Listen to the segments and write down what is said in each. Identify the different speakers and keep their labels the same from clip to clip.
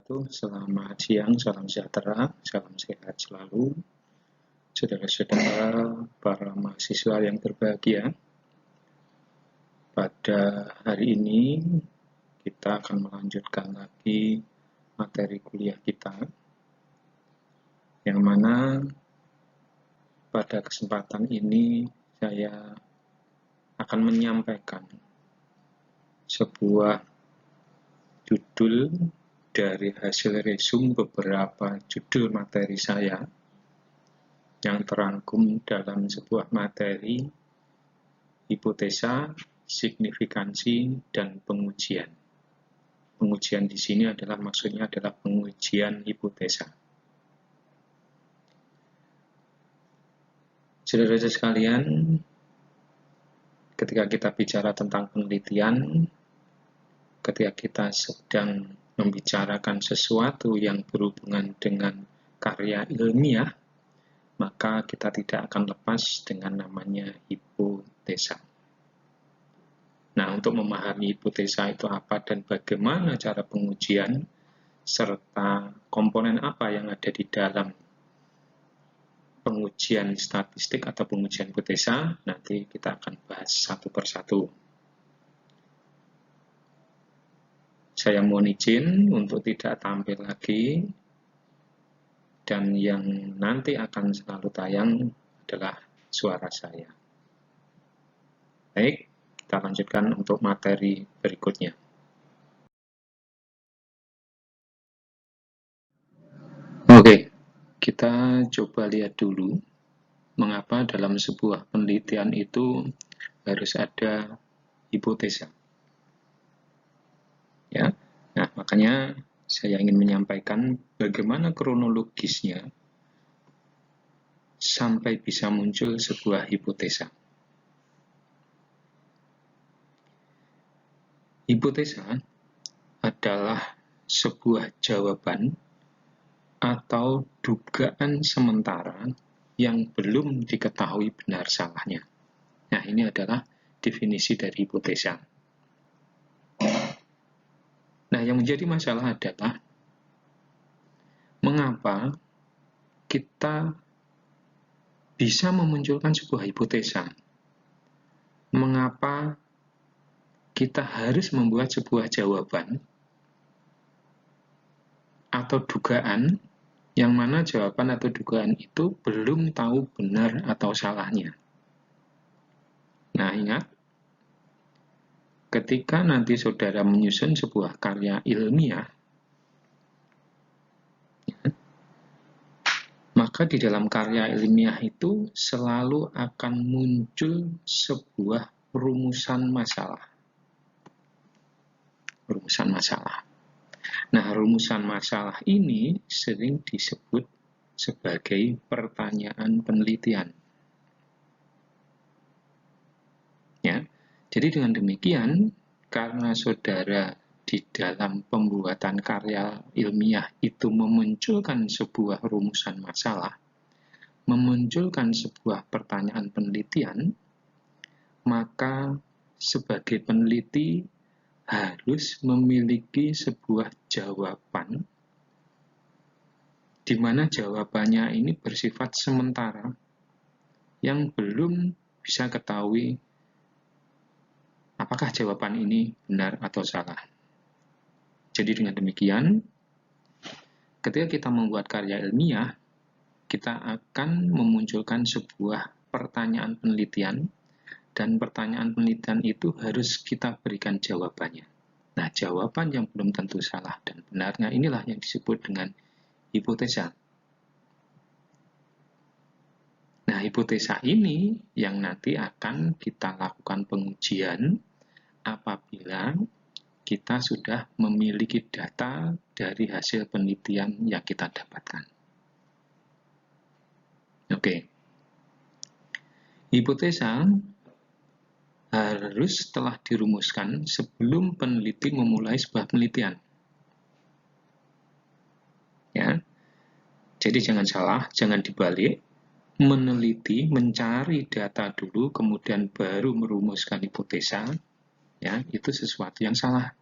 Speaker 1: Selamat siang, salam sejahtera, salam sehat selalu. Saudara-saudara, para mahasiswa yang berbahagia, pada hari ini kita akan melanjutkan lagi materi kuliah kita, yang mana pada kesempatan ini saya akan menyampaikan sebuah judul dari hasil resume beberapa judul materi saya yang terangkum dalam sebuah materi hipotesa, signifikansi, dan pengujian. Pengujian di sini maksudnya adalah pengujian hipotesa. Saudara-saudara sekalian, ketika kita bicara tentang penelitian, ketika kita sedang membicarakan sesuatu yang berhubungan dengan karya ilmiah, maka kita tidak akan lepas dengan namanya hipotesa. Nah, untuk memahami hipotesa itu apa dan bagaimana cara pengujian, serta komponen apa yang ada di dalam pengujian statistik atau pengujian hipotesa, nanti kita akan bahas satu persatu. Saya mohon izin untuk tidak tampil lagi, dan yang nanti akan selalu tayang adalah suara saya. Baik, kita lanjutkan untuk materi berikutnya. Oke, kita coba lihat dulu mengapa dalam sebuah penelitian itu harus ada hipotesa. Ya, nah makanya saya ingin menyampaikan bagaimana kronologisnya sampai bisa muncul sebuah hipotesa. Hipotesa adalah sebuah jawaban atau dugaan sementara yang belum diketahui benar salahnya. Nah, ini adalah definisi dari hipotesa. Nah, yang menjadi masalah adalah mengapa kita bisa memunculkan sebuah hipotesa. Mengapa kita harus membuat sebuah jawaban atau dugaan yang mana jawaban atau dugaan itu belum tahu benar atau salahnya. Nah, ingat, ketika nanti saudara menyusun sebuah karya ilmiah, maka di dalam karya ilmiah itu selalu akan muncul sebuah rumusan masalah. Rumusan masalah. Nah, rumusan masalah ini sering disebut sebagai pertanyaan penelitian. Ya, jadi dengan demikian, karena saudara di dalam pembuatan karya ilmiah itu memunculkan sebuah rumusan masalah, memunculkan sebuah pertanyaan penelitian, maka sebagai peneliti harus memiliki sebuah jawaban di mana jawabannya ini bersifat sementara yang belum bisa ketahui apakah jawaban ini benar atau salah. Jadi dengan demikian, ketika kita membuat karya ilmiah, kita akan memunculkan sebuah pertanyaan penelitian, dan pertanyaan penelitian itu harus kita berikan jawabannya. Nah, jawaban yang belum tentu salah dan benarnya inilah yang disebut dengan hipotesa. Nah, hipotesa ini yang nanti akan kita lakukan pengujian apabila kita sudah memiliki data dari hasil penelitian yang kita dapatkan. Oke. Hipotesa harus telah dirumuskan sebelum peneliti memulai sebuah penelitian. Ya. Jadi jangan salah, jangan dibalik. Meneliti, mencari data dulu, kemudian baru merumuskan hipotesa, ya, itu sesuatu yang salah.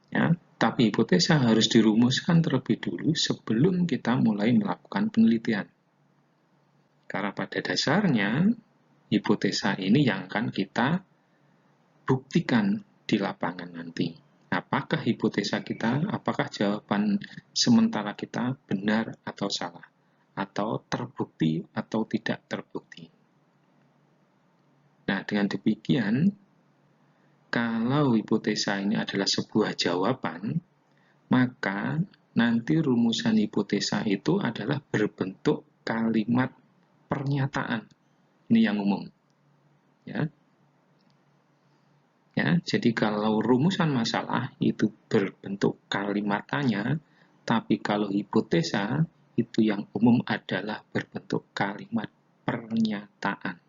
Speaker 1: Ya, Tapi hipotesa harus dirumuskan terlebih dulu sebelum kita mulai melakukan penelitian. Karena pada dasarnya, hipotesa ini yang akan kita buktikan di lapangan nanti. Apakah hipotesa kita, apakah jawaban sementara kita benar atau salah, atau terbukti atau tidak terbukti. Nah, dengan demikian, kalau hipotesa ini adalah sebuah jawaban, maka nanti rumusan hipotesa itu adalah berbentuk kalimat pernyataan. Ini yang umum. Ya. Ya, jadi kalau rumusan masalah itu berbentuk kalimat tanya, tapi kalau hipotesa itu yang umum adalah berbentuk kalimat pernyataan.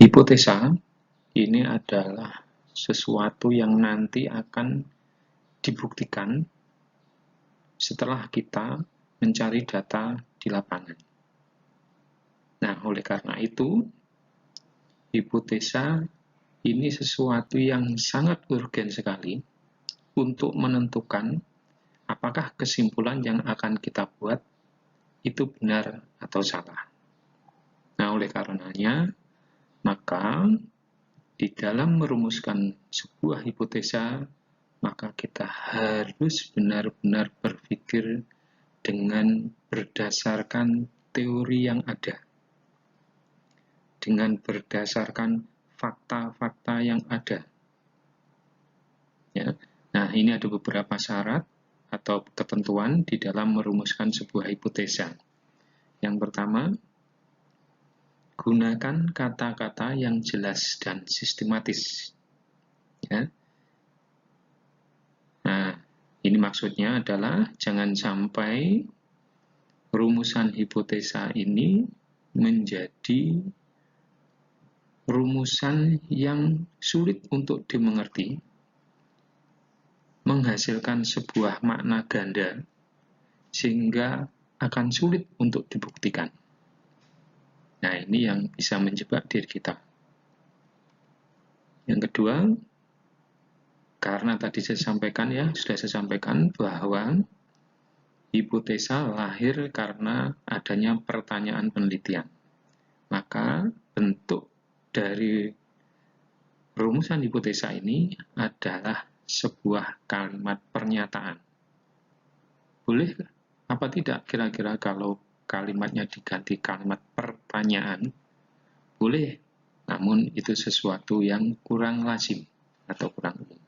Speaker 1: Hipotesa ini adalah sesuatu yang nanti akan dibuktikan setelah kita mencari data di lapangan. Nah, oleh karena itu, hipotesa ini sesuatu yang sangat urgen sekali untuk menentukan apakah kesimpulan yang akan kita buat itu benar atau salah. Nah, oleh karenanya, maka di dalam merumuskan sebuah hipotesa, maka kita harus benar-benar berpikir dengan berdasarkan teori yang ada, dengan berdasarkan fakta-fakta yang ada. Ya. Nah, ini ada beberapa syarat atau ketentuan di dalam merumuskan sebuah hipotesa. Yang pertama, gunakan kata-kata yang jelas dan sistematis. Ya. Nah, ini maksudnya adalah jangan sampai rumusan hipotesa ini menjadi rumusan yang sulit untuk dimengerti, menghasilkan sebuah makna ganda, sehingga akan sulit untuk dibuktikan. Nah, ini yang bisa menjebak diri kita. Yang kedua, karena tadi sudah saya sampaikan bahwa hipotesa lahir karena adanya pertanyaan penelitian. Maka bentuk dari rumusan hipotesa ini adalah sebuah kalimat pernyataan. Boleh apa tidak kira-kira kalau kalimatnya diganti kalimat pertanyaan? Boleh, namun itu sesuatu yang kurang lazim atau kurang umum.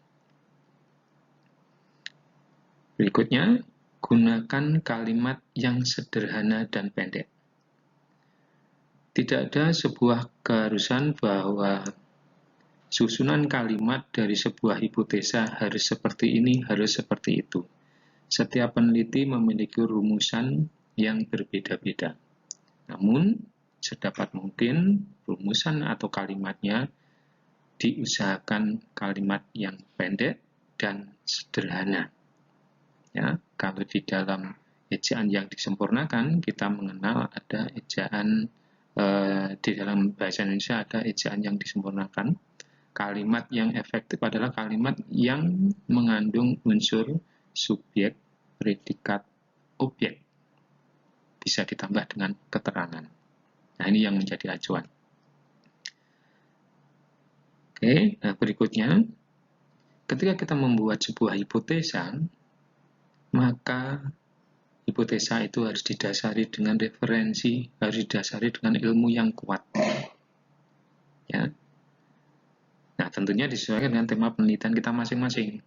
Speaker 1: Berikutnya, gunakan kalimat yang sederhana dan pendek. Tidak ada sebuah keharusan bahwa susunan kalimat dari sebuah hipotesa harus seperti ini, harus seperti itu. Setiap peneliti memiliki rumusan yang berbeda-beda. Namun, sedapat mungkin rumusan atau kalimatnya diusahakan kalimat yang pendek dan sederhana. Ya, kalau di dalam ejaan yang disempurnakan, kita mengenal ada ejaan di dalam bahasa Indonesia ada ejaan yang disempurnakan. Kalimat yang efektif adalah kalimat yang mengandung unsur subjek, predikat, objek. Bisa ditambah dengan keterangan. Nah, ini yang menjadi acuan. Oke, nah berikutnya, ketika kita membuat sebuah hipotesa, maka hipotesa itu harus didasari dengan referensi, harus didasari dengan ilmu yang kuat. Ya. Nah, tentunya disesuaikan dengan tema penelitian kita masing-masing.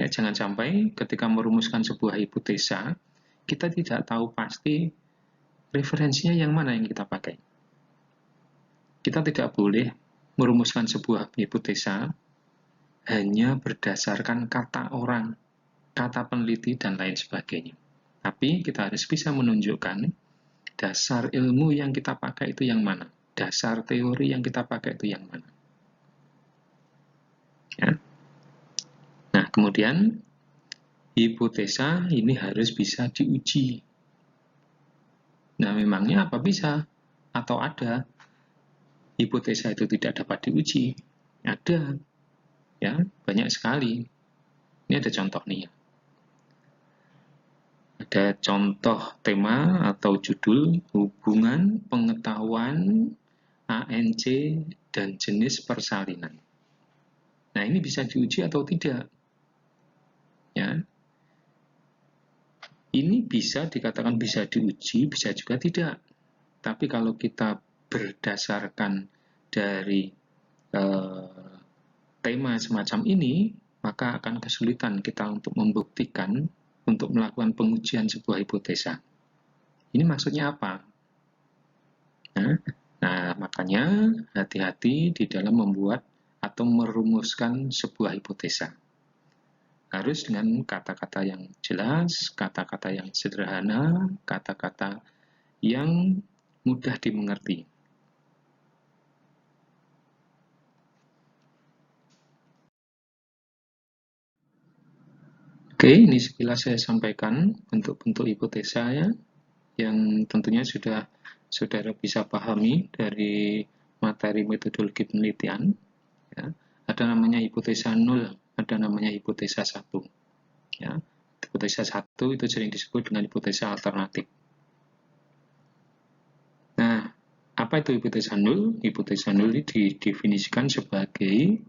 Speaker 1: Ya, jangan sampai ketika merumuskan sebuah hipotesa, kita tidak tahu pasti referensinya yang mana yang kita pakai. Kita tidak boleh merumuskan sebuah hipotesa hanya berdasarkan kata orang, kata peneliti, dan lain sebagainya. Tapi kita harus bisa menunjukkan dasar ilmu yang kita pakai itu yang mana, dasar teori yang kita pakai itu yang mana. Ya. Nah, kemudian hipotesa ini harus bisa diuji. Nah, memangnya apa bisa? Atau ada? hipotesa itu tidak dapat diuji? Ada, ya, banyak sekali. Ini ada contoh nih ya. Ada contoh tema atau judul hubungan pengetahuan ANC dan jenis persalinan. Nah, ini bisa diuji atau tidak? Ya, ini bisa dikatakan bisa diuji, bisa juga tidak. Tapi kalau kita berdasarkan dari tema semacam ini, maka akan kesulitan kita untuk membuktikan, untuk melakukan pengujian sebuah hipotesa. Ini maksudnya apa? Nah, makanya hati-hati di dalam membuat atau merumuskan sebuah hipotesa. Harus dengan kata-kata yang jelas, kata-kata yang sederhana, kata-kata yang mudah dimengerti. Oke, ini sekilas saya sampaikan bentuk-bentuk hipotesa ya, yang tentunya sudah saudara bisa pahami dari materi metodologi penelitian. Ya. Ada namanya hipotesa 0, ada namanya hipotesa 1. Ya. Hipotesa 1 itu sering disebut dengan hipotesa alternatif. Nah, apa itu hipotesa 0? Hipotesa 0 ini didefinisikan sebagai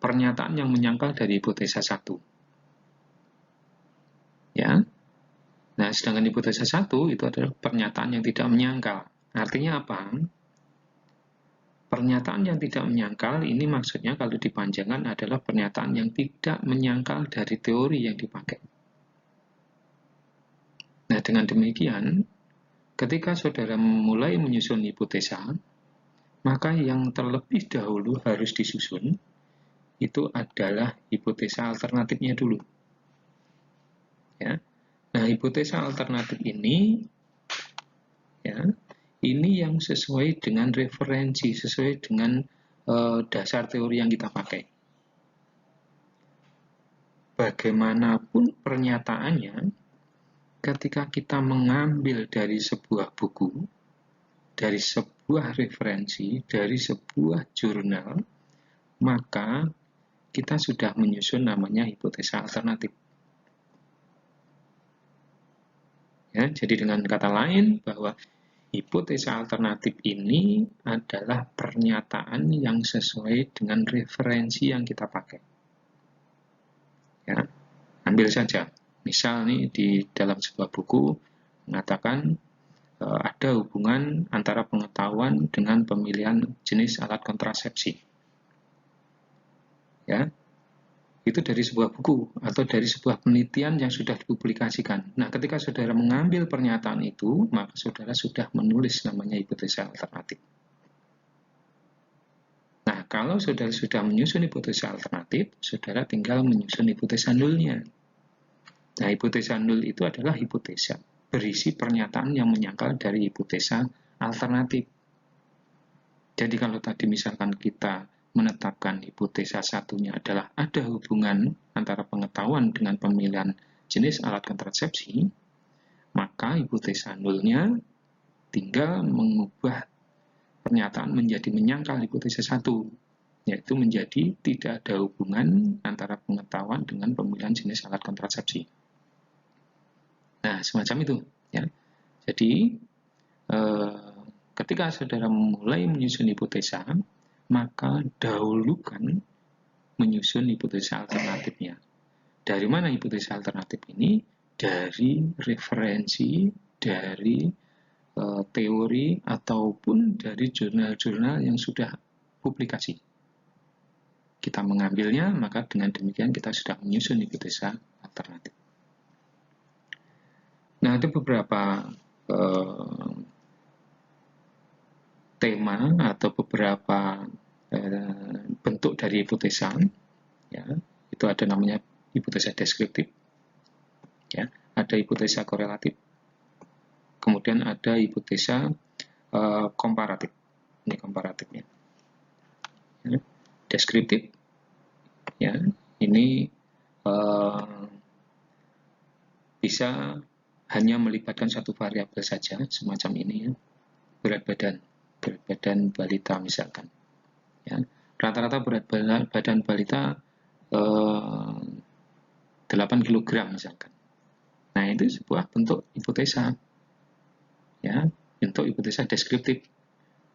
Speaker 1: pernyataan yang menyangkal dari hipotesa 1. Ya. Nah, sedangkan hipotesa 1 itu adalah pernyataan yang tidak menyangkal. Artinya apa? Pernyataan yang tidak menyangkal ini maksudnya kalau dipanjangkan adalah pernyataan yang tidak menyangkal dari teori yang dipakai. Nah, dengan demikian, ketika saudara mulai menyusun hipotesa, maka yang terlebih dahulu harus disusun itu adalah hipotesa alternatifnya dulu. Ya. Nah, hipotesa alternatif ini ya, ini yang sesuai dengan referensi, sesuai dengan dasar teori yang kita pakai. Bagaimanapun pernyataannya, ketika kita mengambil dari sebuah buku, dari sebuah referensi, dari sebuah jurnal, maka kita sudah menyusun namanya hipotesa alternatif. Ya, jadi dengan kata lain bahwa hipotesa alternatif ini adalah pernyataan yang sesuai dengan referensi yang kita pakai. Ya, ambil saja. Misal nih di dalam sebuah buku mengatakan ada hubungan antara pengetahuan dengan pemilihan jenis alat kontrasepsi. Ya, itu dari sebuah buku atau dari sebuah penelitian yang sudah dipublikasikan. Nah, ketika saudara mengambil pernyataan itu, maka saudara sudah menulis namanya hipotesa alternatif. Nah, kalau saudara sudah menyusun hipotesa alternatif, saudara tinggal menyusun hipotesa nulnya. Nah, hipotesa nul itu adalah hipotesa berisi pernyataan yang menyangkal dari hipotesa alternatif. Jadi kalau tadi misalkan kita menetapkan hipotesa satunya adalah ada hubungan antara pengetahuan dengan pemilihan jenis alat kontrasepsi, maka hipotesa nulnya tinggal mengubah pernyataan menjadi menyangkal hipotesa satu, yaitu menjadi tidak ada hubungan antara pengetahuan dengan pemilihan jenis alat kontrasepsi. Nah, semacam itu. Ya. Jadi, ketika saudara mulai menyusun hipotesa, maka dahulukan menyusun hipotesa alternatifnya. Dari mana hipotesa alternatif ini? Dari referensi, dari teori, ataupun dari jurnal-jurnal yang sudah publikasi. Kita mengambilnya, maka dengan demikian kita sudah menyusun hipotesa alternatif. Nah, ada beberapa tema atau beberapa bentuk dari hipotesa. Ya, itu ada namanya hipotesa deskriptif. Ya, ada hipotesa korelatif. Kemudian ada hipotesa komparatif. Ini komparatifnya. Ya, deskriptif. Ya, ini bisa hanya melibatkan satu variabel saja, semacam ini ya, berat badan. berat badan balita misalkan. Ya, rata-rata berat badan balita 8 kg misalkan. Nah, itu sebuah bentuk hipotesa. Ya, bentuk hipotesa deskriptif.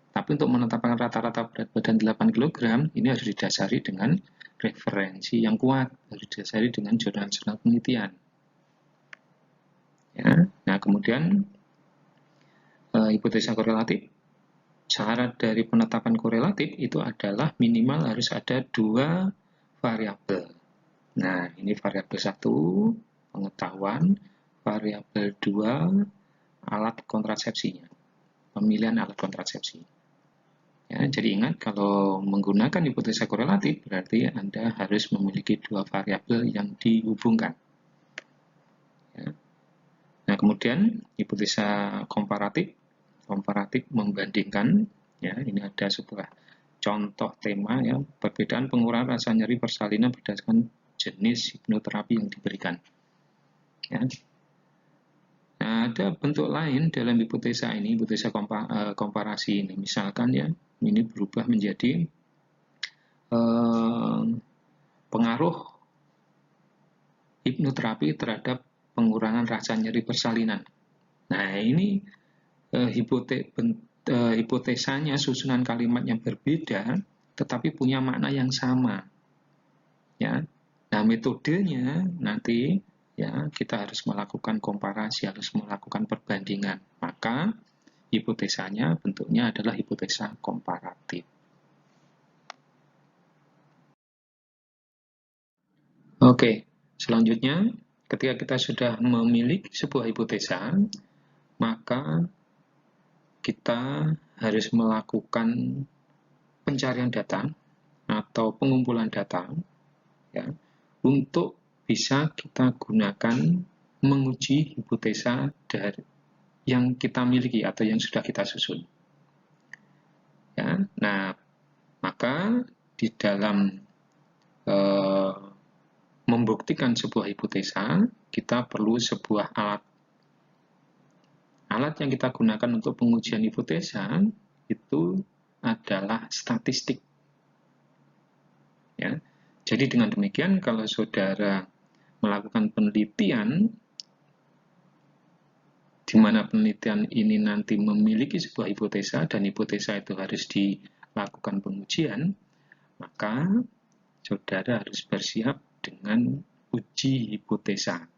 Speaker 1: Tapi untuk menetapkan rata-rata berat badan 8 kg, ini harus didasari dengan referensi yang kuat, harus didasari dengan jurnal-jurnal penelitian. Ya, nah kemudian hipotesa korelatif. Syarat dari penetapan korelatif itu adalah minimal harus ada 2 variabel. Nah, ini variabel 1, pengetahuan, variabel 2, alat kontrasepsinya, pemilihan alat kontrasepsi. Ya, jadi ingat, kalau menggunakan hipotesa korelatif, berarti Anda harus memiliki 2 variabel yang dihubungkan. Ya. Nah, kemudian hipotesa komparatif membandingkan. Ya, ini ada sebuah contoh tema, ya, perbedaan pengurangan rasa nyeri persalinan berdasarkan jenis hipnoterapi yang diberikan. Ya. Nah, ada bentuk lain dalam hipotesa ini, hipotesa komparasi ini. Misalkan ya, ini berubah menjadi pengaruh hipnoterapi terhadap pengurangan rasa nyeri persalinan. Nah, ini hipotesanya susunan kalimat yang berbeda, tetapi punya makna yang sama. Ya, nah metodenya nanti ya kita harus melakukan komparasi, harus melakukan perbandingan. Maka hipotesanya bentuknya adalah hipotesa komparatif. Oke, selanjutnya ketika kita sudah memiliki sebuah hipotesa, maka kita harus melakukan pencarian data atau pengumpulan data, ya, untuk bisa kita gunakan menguji hipotesa dari yang kita miliki atau yang sudah kita susun. Ya, nah, maka di dalam membuktikan sebuah hipotesa, kita perlu sebuah alat. Alat yang kita gunakan untuk pengujian hipotesa itu adalah statistik. Ya, jadi dengan demikian, kalau saudara melakukan penelitian, di mana penelitian ini nanti memiliki sebuah hipotesa, dan hipotesa itu harus dilakukan pengujian, maka saudara harus bersiap dengan uji hipotesa.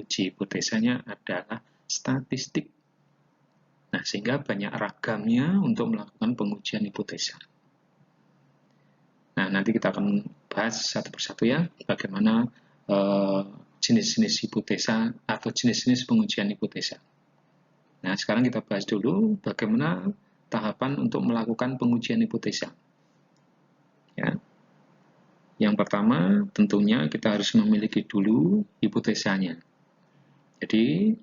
Speaker 1: Uji hipotesanya adalah statistik. Nah, sehingga banyak ragamnya untuk melakukan pengujian hipotesa. Nah, nanti kita akan bahas satu persatu ya, bagaimana jenis-jenis hipotesa atau jenis-jenis pengujian hipotesa. Nah, sekarang kita bahas dulu bagaimana tahapan untuk melakukan pengujian hipotesa. Ya. Yang pertama, tentunya kita harus memiliki dulu hipotesanya. Jadi,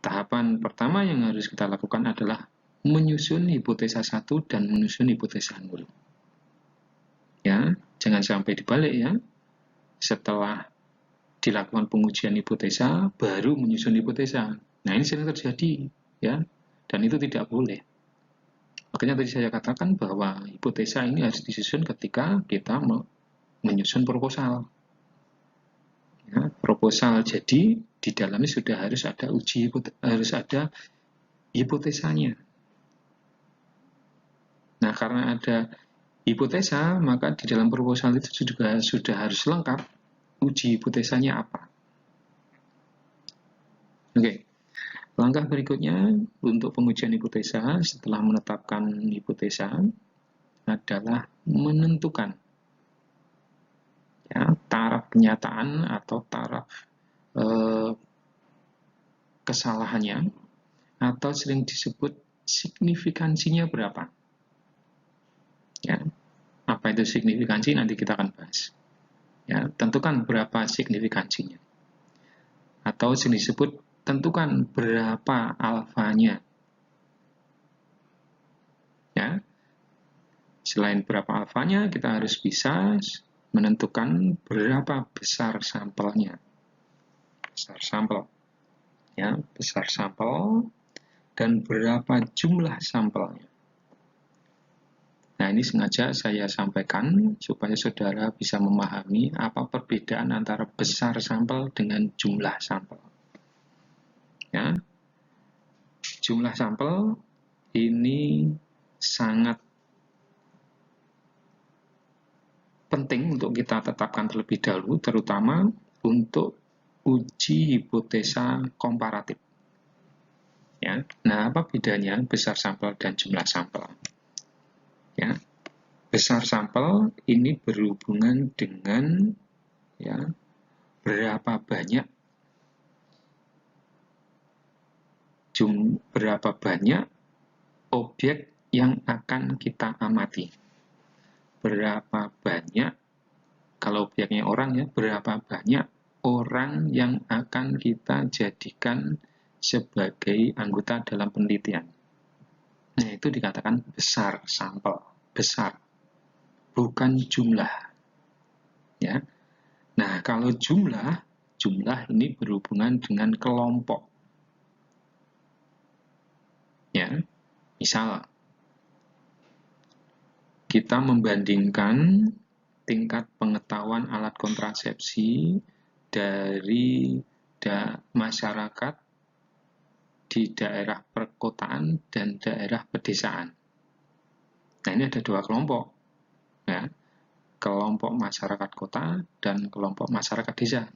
Speaker 1: tahapan pertama yang harus kita lakukan adalah menyusun hipotesa 1 dan menyusun hipotesa 0. Ya, jangan sampai dibalik ya. Setelah dilakukan pengujian hipotesa, baru menyusun hipotesa. Nah, ini sering terjadi, ya, dan itu tidak boleh. Makanya tadi saya katakan bahwa hipotesa ini harus disusun ketika kita menyusun proposal. Ya, proposal jadi di dalamnya sudah harus ada harus ada hipotesanya. Nah, karena ada hipotesa, maka di dalam proposal itu juga sudah harus lengkap uji hipotesanya apa. Oke. Langkah berikutnya untuk pengujian hipotesa setelah menetapkan hipotesa adalah menentukan ya, taraf kenyataan atau taraf kesalahannya, atau sering disebut signifikansinya berapa. Ya, apa itu signifikansi nanti kita akan bahas. Ya, tentukan berapa signifikansinya. Atau sering disebut tentukan berapa alfanya. Ya. Selain berapa alfanya, kita harus bisa menentukan berapa besar sampelnya. Besar sampel. Ya, besar sampel dan berapa jumlah sampelnya. Nah, ini sengaja saya sampaikan supaya saudara bisa memahami apa perbedaan antara besar sampel dengan jumlah sampel. Ya, jumlah sampel ini sangat penting untuk kita tetapkan terlebih dahulu, terutama untuk uji hipotesa komparatif. Ya, nah apa bedanya besar sampel dan jumlah sampel? Ya, besar sampel ini berhubungan dengan ya berapa banyak objek yang akan kita amati. Berapa banyak, kalau objeknya orang ya, berapa banyak orang yang akan kita jadikan sebagai anggota dalam penelitian. Nah, itu dikatakan besar sampel, besar, bukan jumlah. Ya. Nah, kalau jumlah ini berhubungan dengan kelompok. Ya, misal kita membandingkan tingkat pengetahuan alat kontrasepsi dari masyarakat di daerah perkotaan dan daerah pedesaan. Nah, ini ada dua kelompok, ya, kelompok masyarakat kota dan kelompok masyarakat desa.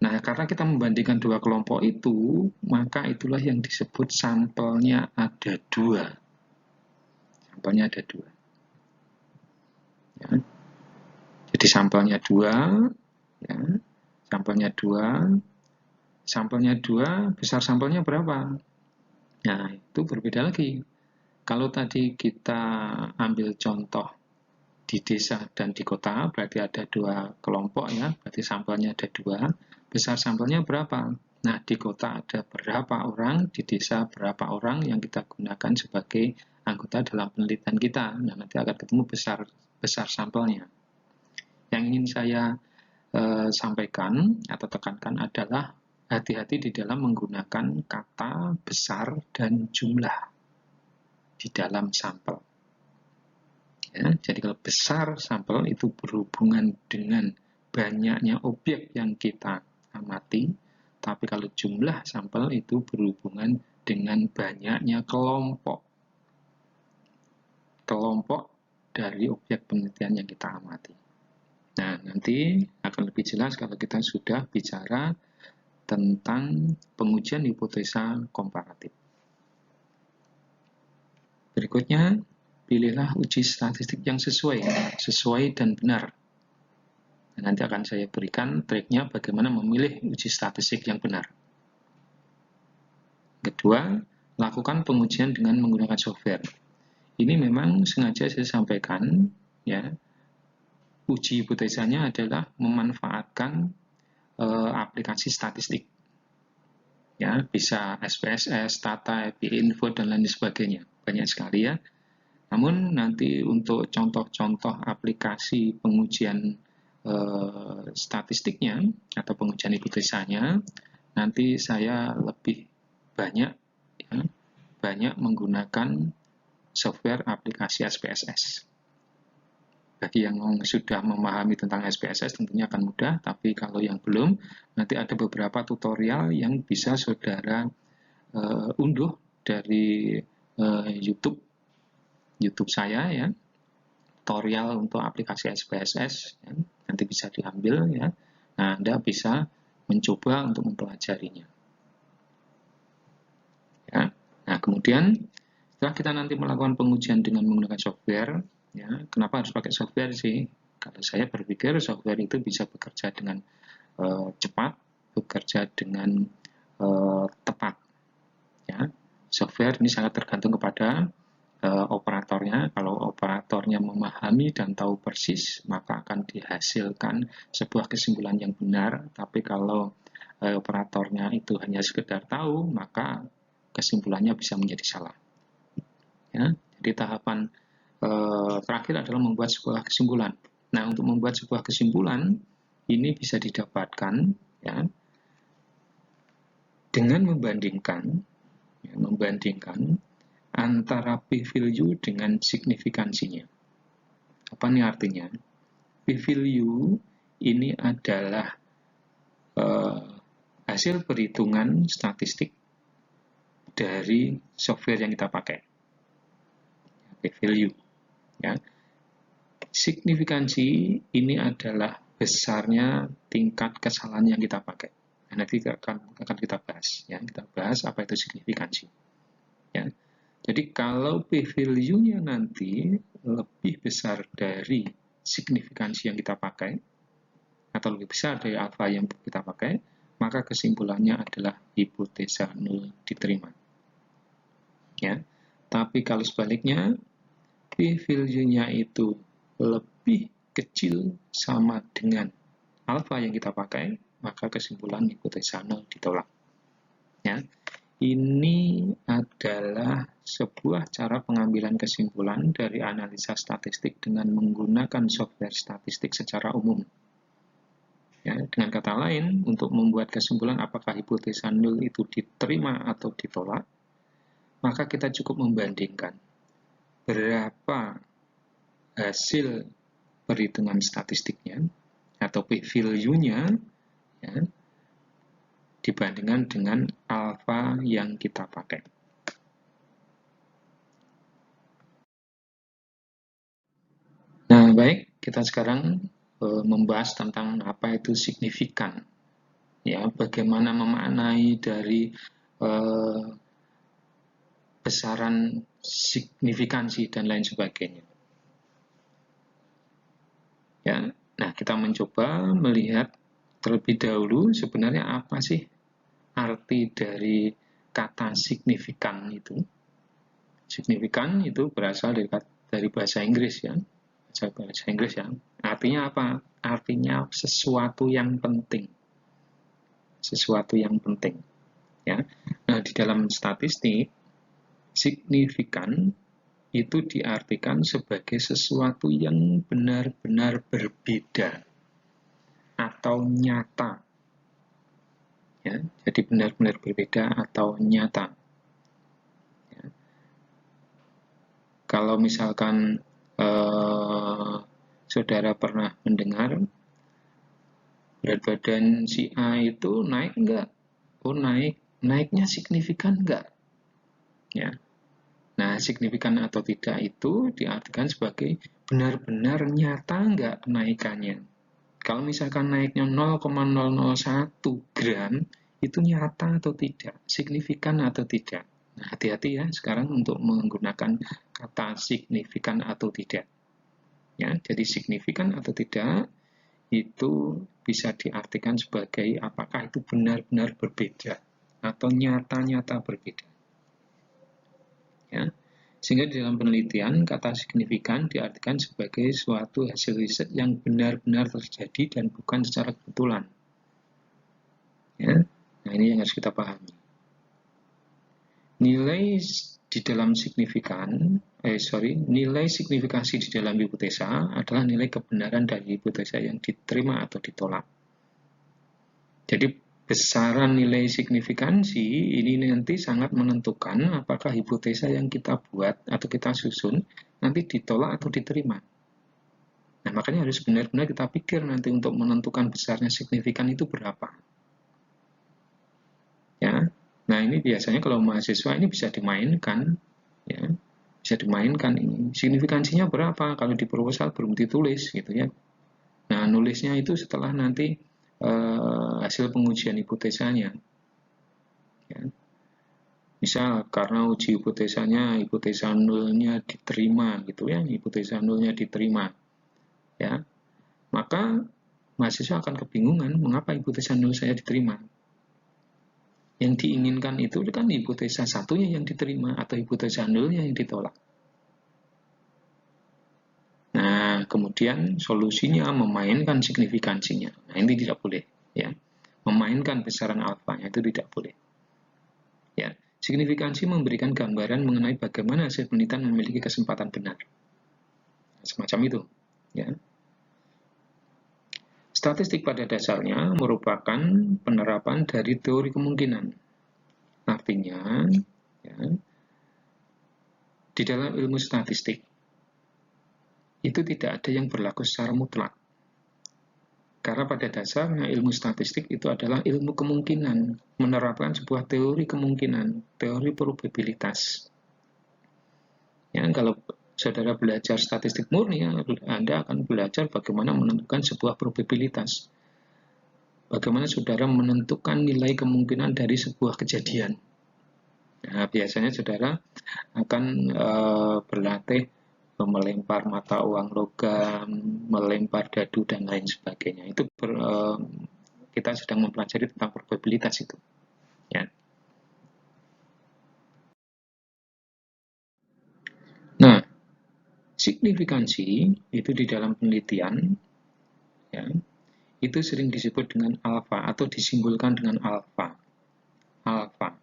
Speaker 1: Nah, karena kita membandingkan dua kelompok itu, maka itulah yang disebut sampelnya ada dua. Sampelnya ada dua. Ya. Jadi sampelnya dua, ya. Sampelnya dua, besar sampelnya berapa? Nah, itu berbeda lagi. Kalau tadi kita ambil contoh di desa dan di kota, berarti ada dua kelompok ya, berarti sampelnya ada dua. Besar sampelnya berapa? Nah, di kota ada berapa orang, di desa berapa orang yang kita gunakan sebagai anggota dalam penelitian kita. Nah, nanti akan ketemu besar sampelnya. Yang ingin saya sampaikan atau tekankan adalah hati-hati di dalam menggunakan kata besar dan jumlah di dalam sampel. Ya, jadi kalau besar sampel itu berhubungan dengan banyaknya objek yang kita amati, tapi kalau jumlah sampel itu berhubungan dengan banyaknya kelompok dari objek penelitian yang kita amati. Nah, nanti akan lebih jelas kalau kita sudah bicara tentang pengujian hipotesa komparatif. Berikutnya, pilihlah uji statistik yang sesuai dan benar. Nanti akan saya berikan triknya bagaimana memilih uji statistik yang benar. Kedua, lakukan pengujian dengan menggunakan software. Ini memang sengaja saya sampaikan, ya. Uji hipotesanya adalah memanfaatkan aplikasi statistik. Ya, bisa SPSS, Tata, Info, dan lain sebagainya. Banyak sekali ya. Namun nanti untuk contoh-contoh aplikasi pengujian statistiknya atau pengujian hipotesanya, nanti saya lebih banyak menggunakan software aplikasi SPSS. Bagi yang sudah memahami tentang SPSS tentunya akan mudah, tapi kalau yang belum, nanti ada beberapa tutorial yang bisa saudara unduh dari YouTube saya ya, tutorial untuk aplikasi SPSS ya, nanti bisa diambil ya. Nah, Anda bisa mencoba untuk mempelajarinya. Ya. Nah, kemudian setelah kita nanti melakukan pengujian dengan menggunakan software, ya, kenapa harus pakai software sih? Kalau saya berpikir software itu bisa bekerja dengan cepat, bekerja dengan tepat. Ya. Software ini sangat tergantung kepada operatornya. Kalau operatornya memahami dan tahu persis, maka akan dihasilkan sebuah kesimpulan yang benar. Tapi kalau operatornya itu hanya sekedar tahu, maka kesimpulannya bisa menjadi salah. Ya, jadi tahapan terakhir adalah membuat sebuah kesimpulan. Nah, untuk membuat sebuah kesimpulan ini bisa didapatkan ya dengan membandingkan antara p-value dengan signifikansinya. Apa nih artinya? P-value ini adalah hasil perhitungan statistik dari software yang kita pakai. P-value. Ya. Signifikansi ini adalah besarnya tingkat kesalahan yang kita pakai. Nah, nanti akan kita bahas. Ya. Kita bahas apa itu signifikansi. Ya. Jadi kalau p-value-nya nanti lebih besar dari signifikansi yang kita pakai, atau lebih besar dari alfa yang kita pakai, maka kesimpulannya adalah hipotesa nol diterima. Ya. Tapi kalau sebaliknya, p-value-nya itu lebih kecil sama dengan alfa yang kita pakai, maka kesimpulan hipotesa nol ditolak. Ya. Ini adalah sebuah cara pengambilan kesimpulan dari analisa statistik dengan menggunakan software statistik secara umum. Ya, dengan kata lain, untuk membuat kesimpulan apakah hipotesa nol itu diterima atau ditolak, maka kita cukup membandingkan berapa hasil perhitungan statistiknya atau p-value-nya, ya, dibandingkan dengan alfa yang kita pakai. Nah, baik, kita sekarang membahas tentang apa itu signifikan. Ya, bagaimana memaknai dari besaran signifikansi dan lain sebagainya. Ya, nah kita mencoba melihat terlebih dahulu sebenarnya apa sih arti dari kata signifikan itu. Signifikan itu berasal dari bahasa Inggris ya. Bahasa Inggris ya. Artinya apa? Artinya sesuatu yang penting. Sesuatu yang penting. Ya. Nah, di dalam statistik signifikan itu diartikan sebagai sesuatu yang benar-benar berbeda atau nyata. Ya, jadi benar-benar berbeda atau nyata. Ya. Kalau misalkan saudara pernah mendengar berat badan si A itu naik enggak? Oh naik, naiknya signifikan enggak? Ya. Nah, signifikan atau tidak itu diartikan sebagai benar-benar nyata enggak kenaikannya. Kalau misalkan naiknya 0,001 gram, itu nyata atau tidak, signifikan atau tidak. Nah, hati-hati ya sekarang untuk menggunakan kata signifikan atau tidak. Ya, jadi signifikan atau tidak itu bisa diartikan sebagai apakah itu benar-benar berbeda atau nyata-nyata berbeda. Ya. Sehingga di dalam penelitian, kata signifikan diartikan sebagai suatu hasil riset yang benar-benar terjadi dan bukan secara kebetulan. Ya. Nah, ini yang harus kita pahami. Nilai di dalam nilai signifikansi di dalam hipotesa adalah nilai kebenaran dari hipotesa yang diterima atau ditolak. Jadi besaran nilai signifikansi ini nanti sangat menentukan apakah hipotesa yang kita buat atau kita susun nanti ditolak atau diterima. Nah, makanya harus benar-benar kita pikir nanti untuk menentukan besarnya signifikan itu berapa. Ya. Nah, ini biasanya kalau mahasiswa ini bisa dimainkan, ya. Bisa dimainkan ini. Signifikansinya berapa? Kalau di proposal belum ditulis gitu ya. Nah, nulisnya itu setelah nanti hasil pengujian hipotesanya. Ya. Misal karena uji hipotesanya, hipotesa nolnya diterima gitu ya, hipotesa nolnya diterima. Ya. Maka mahasiswa akan kebingungan mengapa hipotesa nol saya diterima. Yang diinginkan itu kan hipotesa satunya yang diterima atau hipotesa nolnya yang ditolak. Nah, kemudian solusinya memainkan signifikansinya. Nah, ini tidak boleh, ya. Memainkan besaran alfanya itu tidak boleh. Ya, signifikansi memberikan gambaran mengenai bagaimana hasil penelitian memiliki kesempatan benar. Semacam itu, ya. Statistik pada dasarnya merupakan penerapan dari teori kemungkinan. Artinya, ya, Di dalam ilmu statistik, itu tidak ada yang berlaku secara mutlak. Karena pada dasarnya ilmu statistik itu adalah ilmu kemungkinan, menerapkan sebuah teori kemungkinan, teori probabilitas. Ya, kalau saudara belajar statistik murni, Anda akan belajar bagaimana menentukan sebuah probabilitas. Bagaimana saudara menentukan nilai kemungkinan dari sebuah kejadian. Nah, biasanya saudara akan berlatih melempar mata uang logam, melempar dadu, dan lain sebagainya. Itu kita sedang mempelajari tentang probabilitas itu. Ya. Nah, signifikansi itu di dalam penelitian, ya, itu sering disebut dengan alfa atau disimbolkan dengan alfa. Alfa.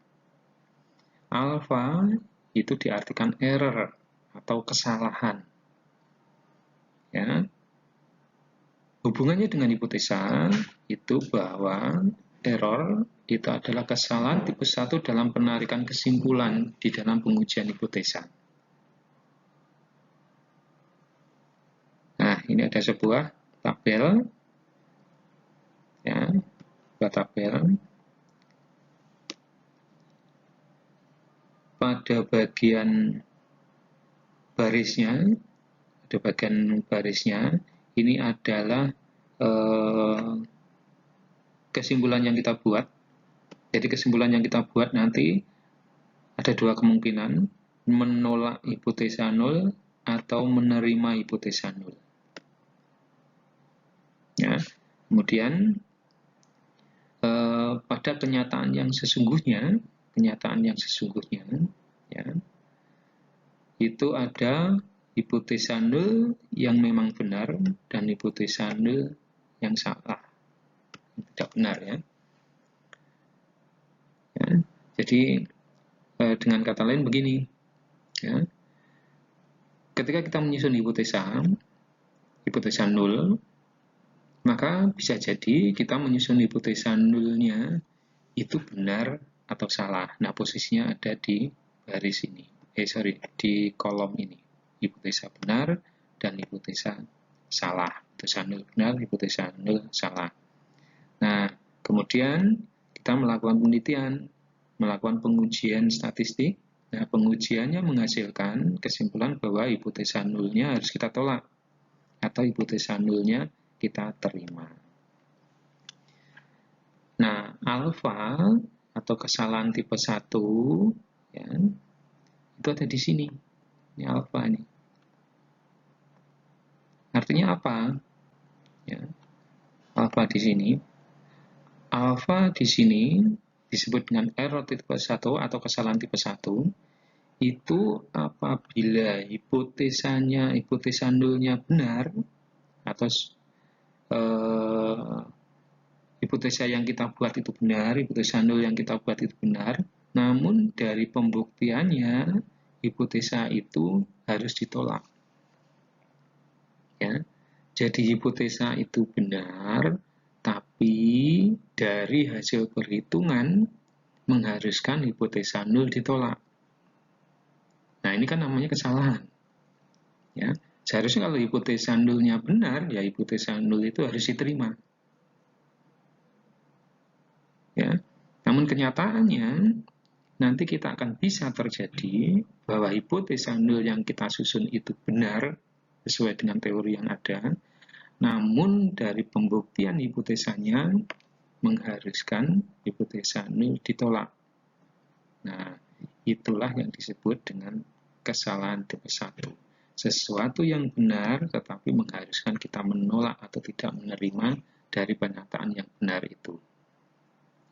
Speaker 1: Alfa itu diartikan error atau kesalahan. Ya. Hubungannya dengan hipotesa itu bahwa error itu adalah kesalahan tipe 1 dalam penarikan kesimpulan di dalam pengujian hipotesa. Nah, ini ada sebuah tabel, ya, sebuah tabel. Pada bagian barisnya, ini adalah kesimpulan yang kita buat. Jadi kesimpulan yang kita buat nanti ada dua kemungkinan, menolak hipotesa nol atau menerima hipotesa nol. Ya, kemudian pada kenyataan yang sesungguhnya, ya, itu ada hipotesa nol yang memang benar dan hipotesa nol yang salah, tidak benar, ya. Ya, jadi dengan kata lain begini, ya, ketika kita menyusun hipotesa nol, maka bisa jadi kita menyusun hipotesa nolnya itu benar atau salah. Nah, posisinya ada di garis ini. Di kolom ini. Hipotesa benar dan hipotesa salah. Hipotesa nol benar, hipotesa nol salah. Nah, kemudian kita melakukan penelitian, melakukan pengujian statistik. Nah, pengujiannya menghasilkan kesimpulan bahwa hipotesa nolnya harus kita tolak atau hipotesa nolnya kita terima. Nah, alfa atau kesalahan tipe 1, ya, itu ada di sini. Ini alfa ini. Artinya apa? Ya, alfa di sini. Alfa di sini disebut dengan error tipe 1 atau kesalahan tipe 1. Itu apabila hipotesa nolnya benar atau hipotesa yang kita buat itu benar, hipotesa nol yang kita buat itu benar, namun dari pembuktiannya hipotesa itu harus ditolak. Ya, jadi hipotesa itu benar, tapi dari hasil perhitungan mengharuskan hipotesa nol ditolak. Nah, ini kan namanya kesalahan. Ya, seharusnya kalau hipotesa nolnya benar, ya hipotesa nol itu harus diterima. Ya, namun kenyataannya nanti kita akan bisa terjadi bahwa hipotesa nol yang kita susun itu benar sesuai dengan teori yang ada, namun dari pembuktian hipotesanya mengharuskan hipotesa nol ditolak. Nah, itulah yang disebut dengan kesalahan tipe 1. Sesuatu yang benar tetapi mengharuskan kita menolak atau tidak menerima dari pernyataan yang benar itu.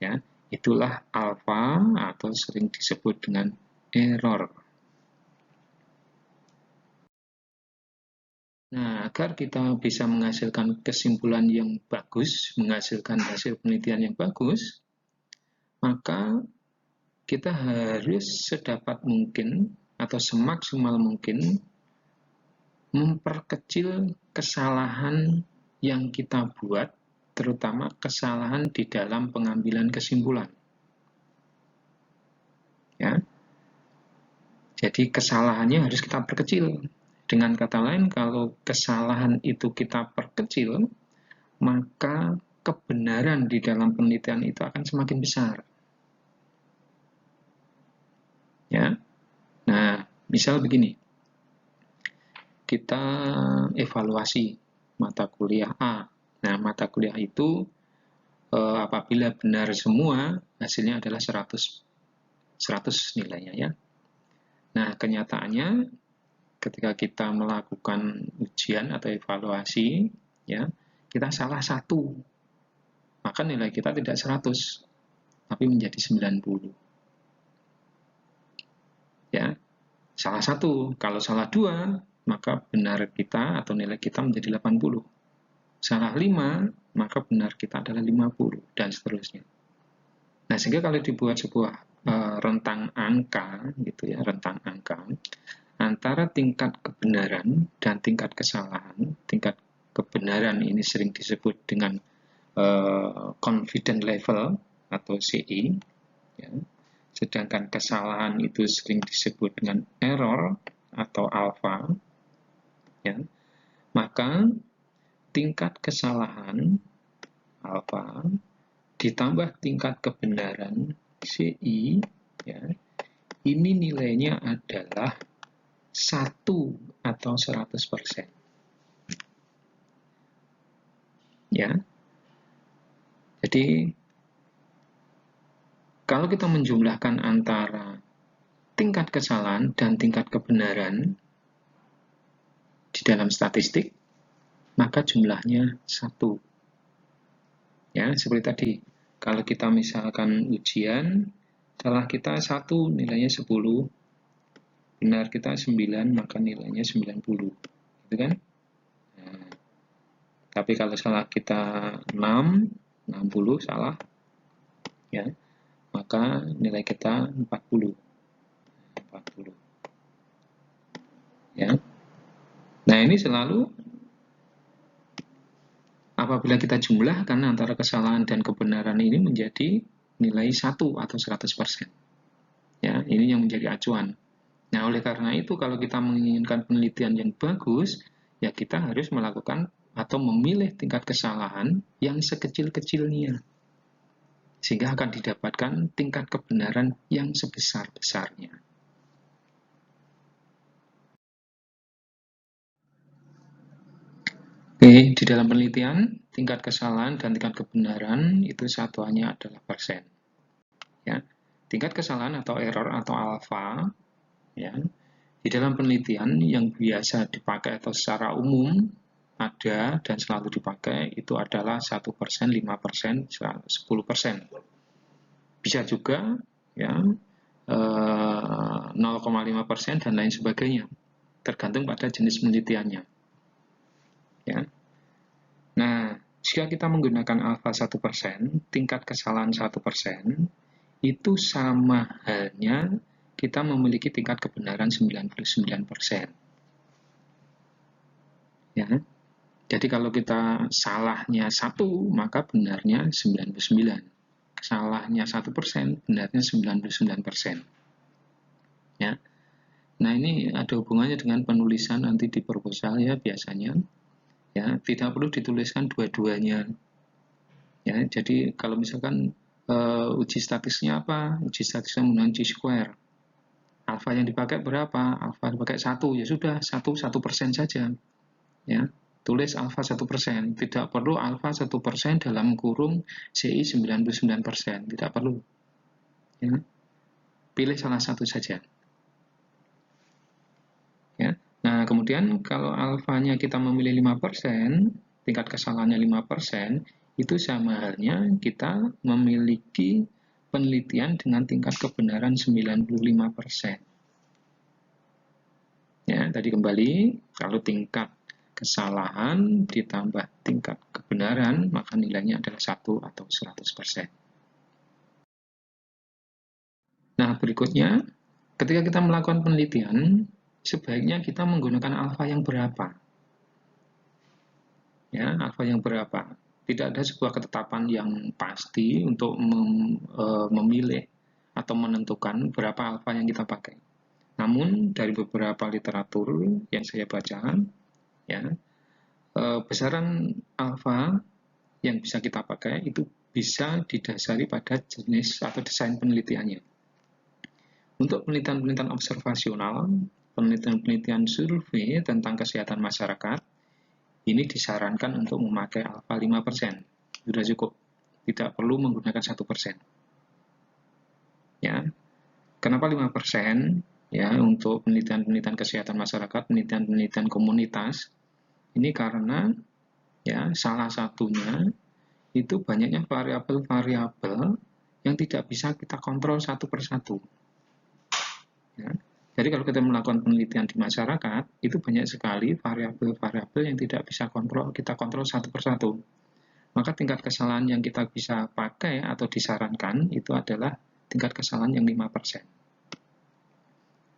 Speaker 1: Ya, itulah alfa atau sering disebut dengan error. Nah, agar kita bisa menghasilkan kesimpulan yang bagus, menghasilkan hasil penelitian yang bagus, maka kita harus sedapat mungkin atau semaksimal mungkin memperkecil kesalahan yang kita buat, terutama kesalahan di dalam pengambilan kesimpulan. Ya. Jadi kesalahannya harus kita perkecil. Dengan kata lain, kalau kesalahan itu kita perkecil, maka kebenaran di dalam penelitian itu akan semakin besar. Ya. Nah, misal begini. Kita evaluasi mata kuliah A. Nah, mata kuliah itu apabila benar semua, hasilnya adalah 100 nilainya ya. Nah, kenyataannya ketika kita melakukan ujian atau evaluasi, ya, kita salah satu, maka nilai kita tidak 100, tapi menjadi 90. Ya, salah satu. Kalau salah dua, maka benar kita atau nilai kita menjadi 80. Salah 5, maka benar kita adalah 50, dan seterusnya. Nah, sehingga kalau dibuat sebuah rentang angka, gitu ya, rentang angka, antara tingkat kebenaran dan tingkat kesalahan, tingkat kebenaran ini sering disebut dengan confident level atau CI, ya. Sedangkan kesalahan itu sering disebut dengan error atau alpha, ya. Maka tingkat kesalahan alpha ditambah tingkat kebenaran CI, ya, ini nilainya adalah 1 atau 100%. Ya. Jadi kalau kita menjumlahkan antara tingkat kesalahan dan tingkat kebenaran di dalam statistik, maka jumlahnya 1. Ya, seperti tadi. Kalau kita misalkan ujian, salah kita 1, nilainya 10. Benar kita 9, maka nilainya 90. Gitu kan? Nah, tapi kalau salah kita 6, 60 salah, ya, maka nilai kita 40. 40. Ya. Nah, ini selalu apabila kita jumlahkan antara kesalahan dan kebenaran ini menjadi nilai 1 atau 100%. Ya, ini yang menjadi acuan. Nah, oleh karena itu kalau kita menginginkan penelitian yang bagus, ya kita harus melakukan atau memilih tingkat kesalahan yang sekecil-kecilnya. Sehingga akan didapatkan tingkat kebenaran yang sebesar-besarnya. Oke, di dalam penelitian, tingkat kesalahan dan tingkat kebenaran itu satuannya adalah persen. Ya. Tingkat kesalahan atau error atau alpha, ya, di dalam penelitian yang biasa dipakai atau secara umum ada dan selalu dipakai itu adalah 1%, 5%, 10%. Bisa juga ya 0,5% dan lain sebagainya, tergantung pada jenis penelitiannya. Ya. Nah, jika kita menggunakan alfa 1%, tingkat kesalahan 1%, itu sama halnya kita memiliki tingkat kebenaran 99%. Ya. Jadi kalau kita salahnya 1, maka benarnya 99. Salahnya 1%, benarnya 99%. Ya. Nah, ini ada hubungannya dengan penulisan nanti di proposal ya biasanya. Ya, tidak perlu dituliskan dua-duanya. Ya, jadi kalau misalkan uji statistiknya apa? Uji statistiknya menggunakan chi-square. Alfa yang dipakai berapa? Alfa dipakai 1, ya sudah 1% saja. Ya, tulis alfa 1%. Tidak perlu alfa 1% dalam kurung CI 99%. Tidak perlu. Ya. Pilih salah satu saja. Ya. Nah, kemudian kalau alfanya kita memilih 5%, tingkat kesalahannya 5%, itu sama halnya kita memiliki penelitian dengan tingkat kebenaran 95%. Ya, tadi kembali, kalau tingkat kesalahan ditambah tingkat kebenaran, maka nilainya adalah 1 atau 100%. Nah, berikutnya, ketika kita melakukan penelitian, sebaiknya kita menggunakan alfa yang berapa? Ya, alfa yang berapa? Tidak ada sebuah ketetapan yang pasti untuk memilih atau menentukan berapa alfa yang kita pakai. Namun dari beberapa literatur yang saya baca, ya, besaran alfa yang bisa kita pakai itu bisa didasari pada jenis atau desain penelitiannya. Untuk penelitian-penelitian observasional, penelitian-penelitian survei tentang kesehatan masyarakat, ini disarankan untuk memakai alfa 5%. Sudah cukup, tidak perlu menggunakan 1%. Ya. Kenapa 5%? Ya, untuk penelitian-penelitian kesehatan masyarakat, penelitian-penelitian komunitas, ini karena ya salah satunya itu banyaknya variabel-variabel yang tidak bisa kita kontrol satu persatu. Ya. Jadi kalau kita melakukan penelitian di masyarakat, itu banyak sekali variabel-variabel yang tidak bisa kita kontrol satu persatu. Maka tingkat kesalahan yang kita bisa pakai atau disarankan itu adalah tingkat kesalahan yang 5%.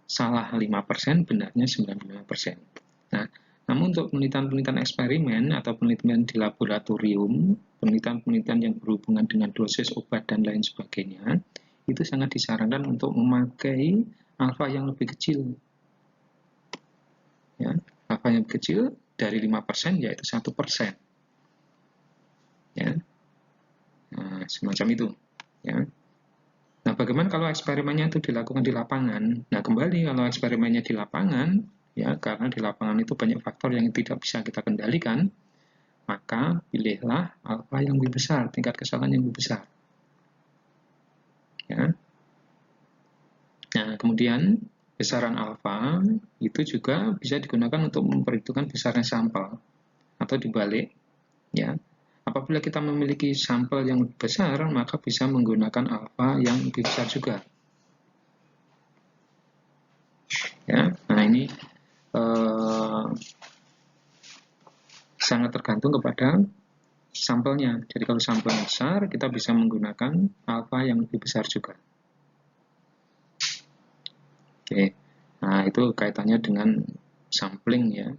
Speaker 1: Salah 5%, benarnya 95%. Nah, namun untuk penelitian-penelitian eksperimen atau penelitian di laboratorium, penelitian-penelitian yang berhubungan dengan dosis obat dan lain sebagainya, itu sangat disarankan untuk memakai alfa yang lebih kecil. Ya, alfa yang lebih kecil dari 5% yaitu 1%. Ya. Nah, semacam itu. Ya. Nah, bagaimana kalau eksperimennya itu dilakukan di lapangan? Nah, kembali kalau eksperimennya di lapangan, ya karena di lapangan itu banyak faktor yang tidak bisa kita kendalikan, maka pilihlah alfa yang lebih besar, tingkat kesalahan yang lebih besar. Ya. Nah, kemudian besaran alfa itu juga bisa digunakan untuk memperhitungkan besarnya sampel atau dibalik, ya. Apabila kita memiliki sampel yang lebih besar, maka bisa menggunakan alfa yang lebih besar juga. Ya, nah ini sangat tergantung kepada sampelnya. Jadi kalau sampelnya besar, kita bisa menggunakan alfa yang lebih besar juga. Oke, nah itu kaitannya dengan sampling ya.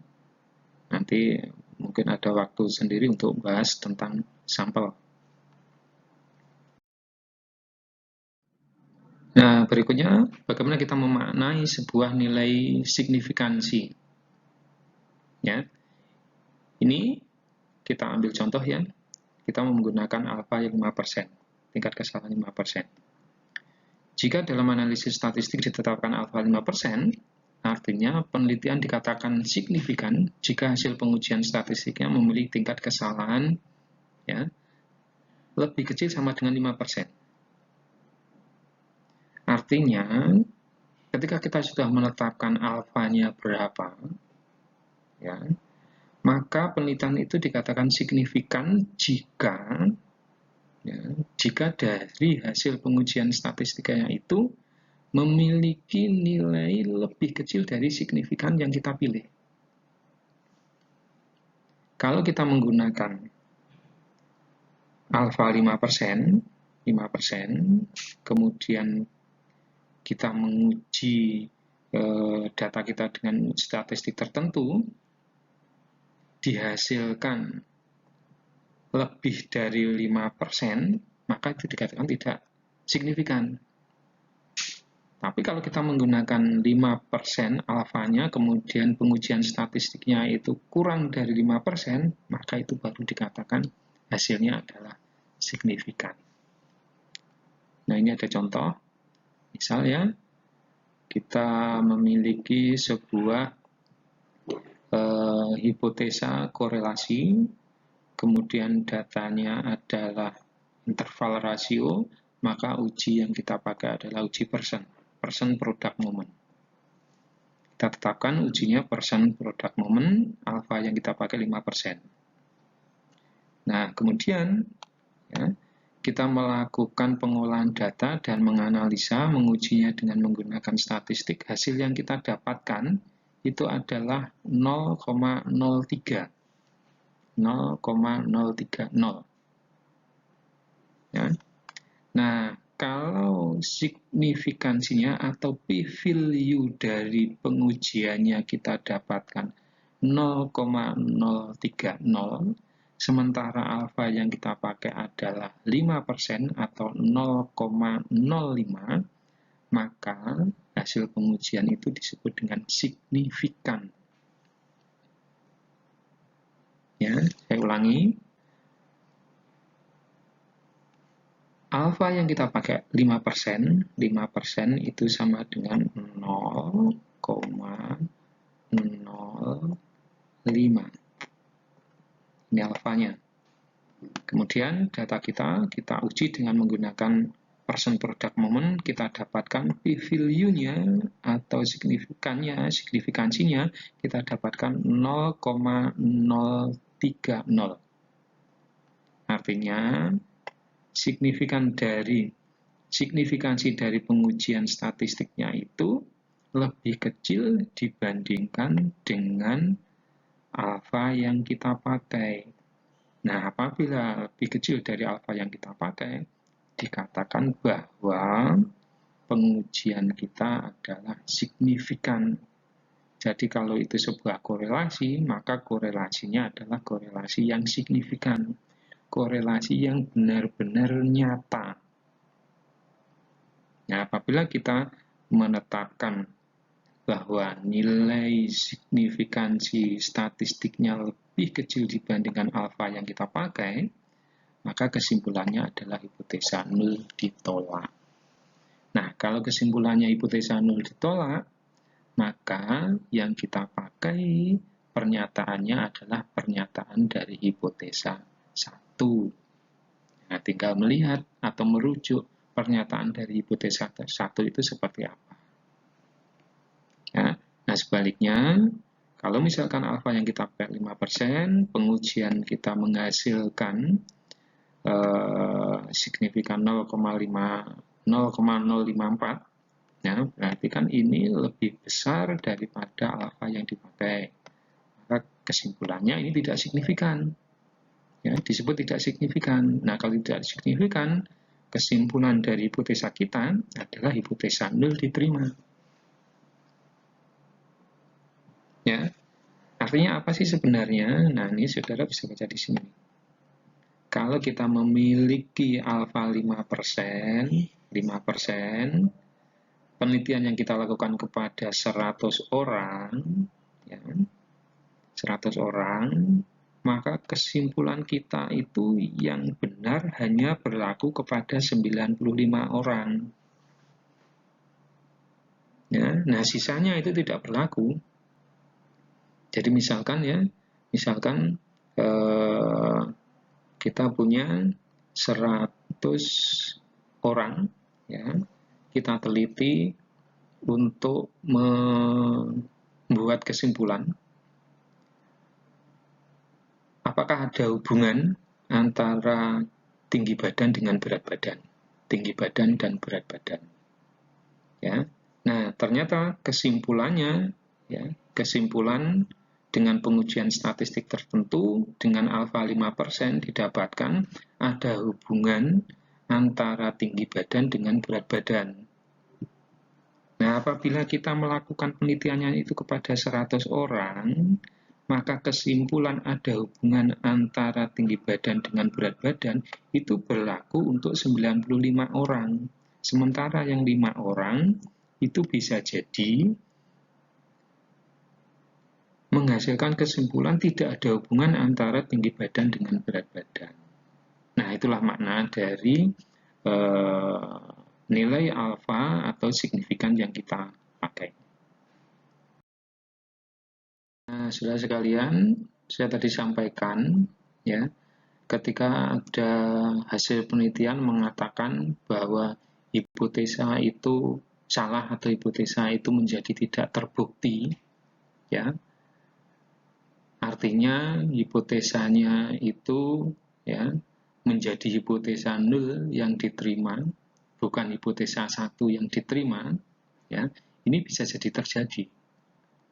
Speaker 1: Nanti mungkin ada waktu sendiri untuk bahas tentang sampel. Nah, berikutnya bagaimana kita memaknai sebuah nilai signifikansi. Ya. Ini kita ambil contoh ya. Kita menggunakan alfa yang 5%, tingkat kesalahan 5%. Jika dalam analisis statistik ditetapkan alfa 5%, artinya penelitian dikatakan signifikan jika hasil pengujian statistiknya memiliki tingkat kesalahan ya, lebih kecil sama dengan 5%. Artinya, ketika kita sudah menetapkan alfanya berapa, ya, maka penelitian itu dikatakan signifikan jika dari hasil pengujian statistikanya itu memiliki nilai lebih kecil dari signifikan yang kita pilih. Kalau kita menggunakan alfa 5%, kemudian kita menguji data kita dengan statistik tertentu, dihasilkan lebih dari 5%, maka itu dikatakan tidak signifikan. Tapi kalau kita menggunakan 5% alfanya, kemudian pengujian statistiknya itu kurang dari 5%, maka itu baru dikatakan hasilnya adalah signifikan. Nah, ini ada contoh. Misalnya, kita memiliki sebuah hipotesa korelasi, kemudian datanya adalah interval rasio, maka uji yang kita pakai adalah uji persen product moment. Kita tetapkan ujinya persen product moment, alfa yang kita pakai 5%. Nah, kemudian ya, kita melakukan pengolahan data dan menganalisa, mengujinya dengan menggunakan statistik. Hasil yang kita dapatkan itu adalah 0,03. 0,030. Ya. Nah, kalau signifikansinya atau p-value dari pengujiannya kita dapatkan 0,030, sementara alfa yang kita pakai adalah 5% atau 0,05, maka hasil pengujian itu disebut dengan signifikan. Ya, saya ulangi. Alfa yang kita pakai 5%, 5% itu sama dengan 0,05. Ini alfanya. Kemudian data kita uji dengan menggunakan percent product moment, kita dapatkan p-value-nya atau signifikansinya kita dapatkan 0,030. Artinya signifikansi dari pengujian statistiknya itu lebih kecil dibandingkan dengan alfa yang kita pakai. Nah, apabila lebih kecil dari alfa yang kita pakai, dikatakan bahwa pengujian kita adalah signifikan. Jadi kalau itu sebuah korelasi, maka korelasinya adalah korelasi yang signifikan. Korelasi yang benar-benar nyata. Nah, apabila kita menetapkan bahwa nilai signifikansi statistiknya lebih kecil dibandingkan alfa yang kita pakai, maka kesimpulannya adalah hipotesa nol ditolak. Nah, kalau kesimpulannya hipotesa nol ditolak, maka yang kita pakai pernyataannya adalah pernyataan dari hipotesa 1. Nah, tinggal melihat atau merujuk pernyataan dari hipotesa 1 itu seperti apa. Ya, nah, sebaliknya, kalau misalkan alfa yang kita pakai 5%, pengujian kita menghasilkan signifikan 0,054, ya, berarti kan ini lebih besar daripada alfa yang dipakai. Maka kesimpulannya ini tidak signifikan. Ya, disebut tidak signifikan. Nah, kalau tidak signifikan, kesimpulan dari hipotesa kita adalah hipotesa nol diterima. Ya, artinya apa sih sebenarnya? Nah, ini saudara bisa baca di sini. Kalau kita memiliki alfa 5%, penelitian yang kita lakukan kepada 100 orang, ya, 100 orang, maka kesimpulan kita itu yang benar hanya berlaku kepada 95 orang. Ya, nah sisanya itu tidak berlaku. Jadi misalkan kita punya 100 orang, ya, kita teliti untuk membuat kesimpulan apakah ada hubungan antara tinggi badan dengan berat badan, tinggi badan dan berat badan. Ya, nah ternyata kesimpulannya, ya, kesimpulan dengan pengujian statistik tertentu dengan alfa 5% didapatkan ada hubungan antara tinggi badan dengan berat badan. Nah, apabila kita melakukan penelitiannya itu kepada 100 orang, maka kesimpulan ada hubungan antara tinggi badan dengan berat badan itu berlaku untuk 95 orang. Sementara yang 5 orang itu bisa jadi menghasilkan kesimpulan tidak ada hubungan antara tinggi badan dengan berat badan. Nah, itulah makna dari nilai alfa atau signifikan yang kita pakai. Nah, saudara sekalian, saya tadi sampaikan, ya, ketika ada hasil penelitian mengatakan bahwa hipotesa itu salah atau hipotesa itu menjadi tidak terbukti, ya, artinya hipotesanya itu, ya, menjadi hipotesa nol yang diterima, bukan hipotesa 1 yang diterima, ya, ini bisa jadi terjadi,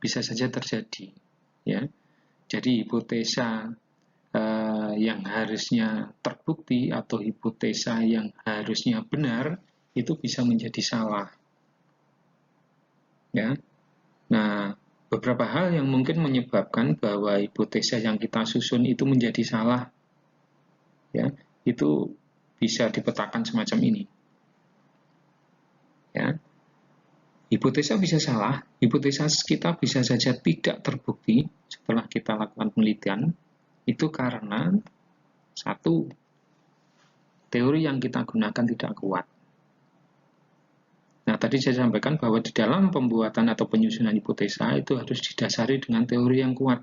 Speaker 1: bisa saja terjadi, ya. Jadi hipotesa yang harusnya terbukti atau hipotesa yang harusnya benar itu bisa menjadi salah, ya. Nah, beberapa hal yang mungkin menyebabkan bahwa hipotesa yang kita susun itu menjadi salah, ya, itu bisa dipetakan semacam ini, ya. Hipotesa bisa salah, hipotesa kita bisa saja tidak terbukti setelah kita lakukan penelitian, itu karena satu, teori yang kita gunakan tidak kuat. Nah, tadi saya sampaikan bahwa di dalam pembuatan atau penyusunan hipotesa itu harus didasari dengan teori yang kuat.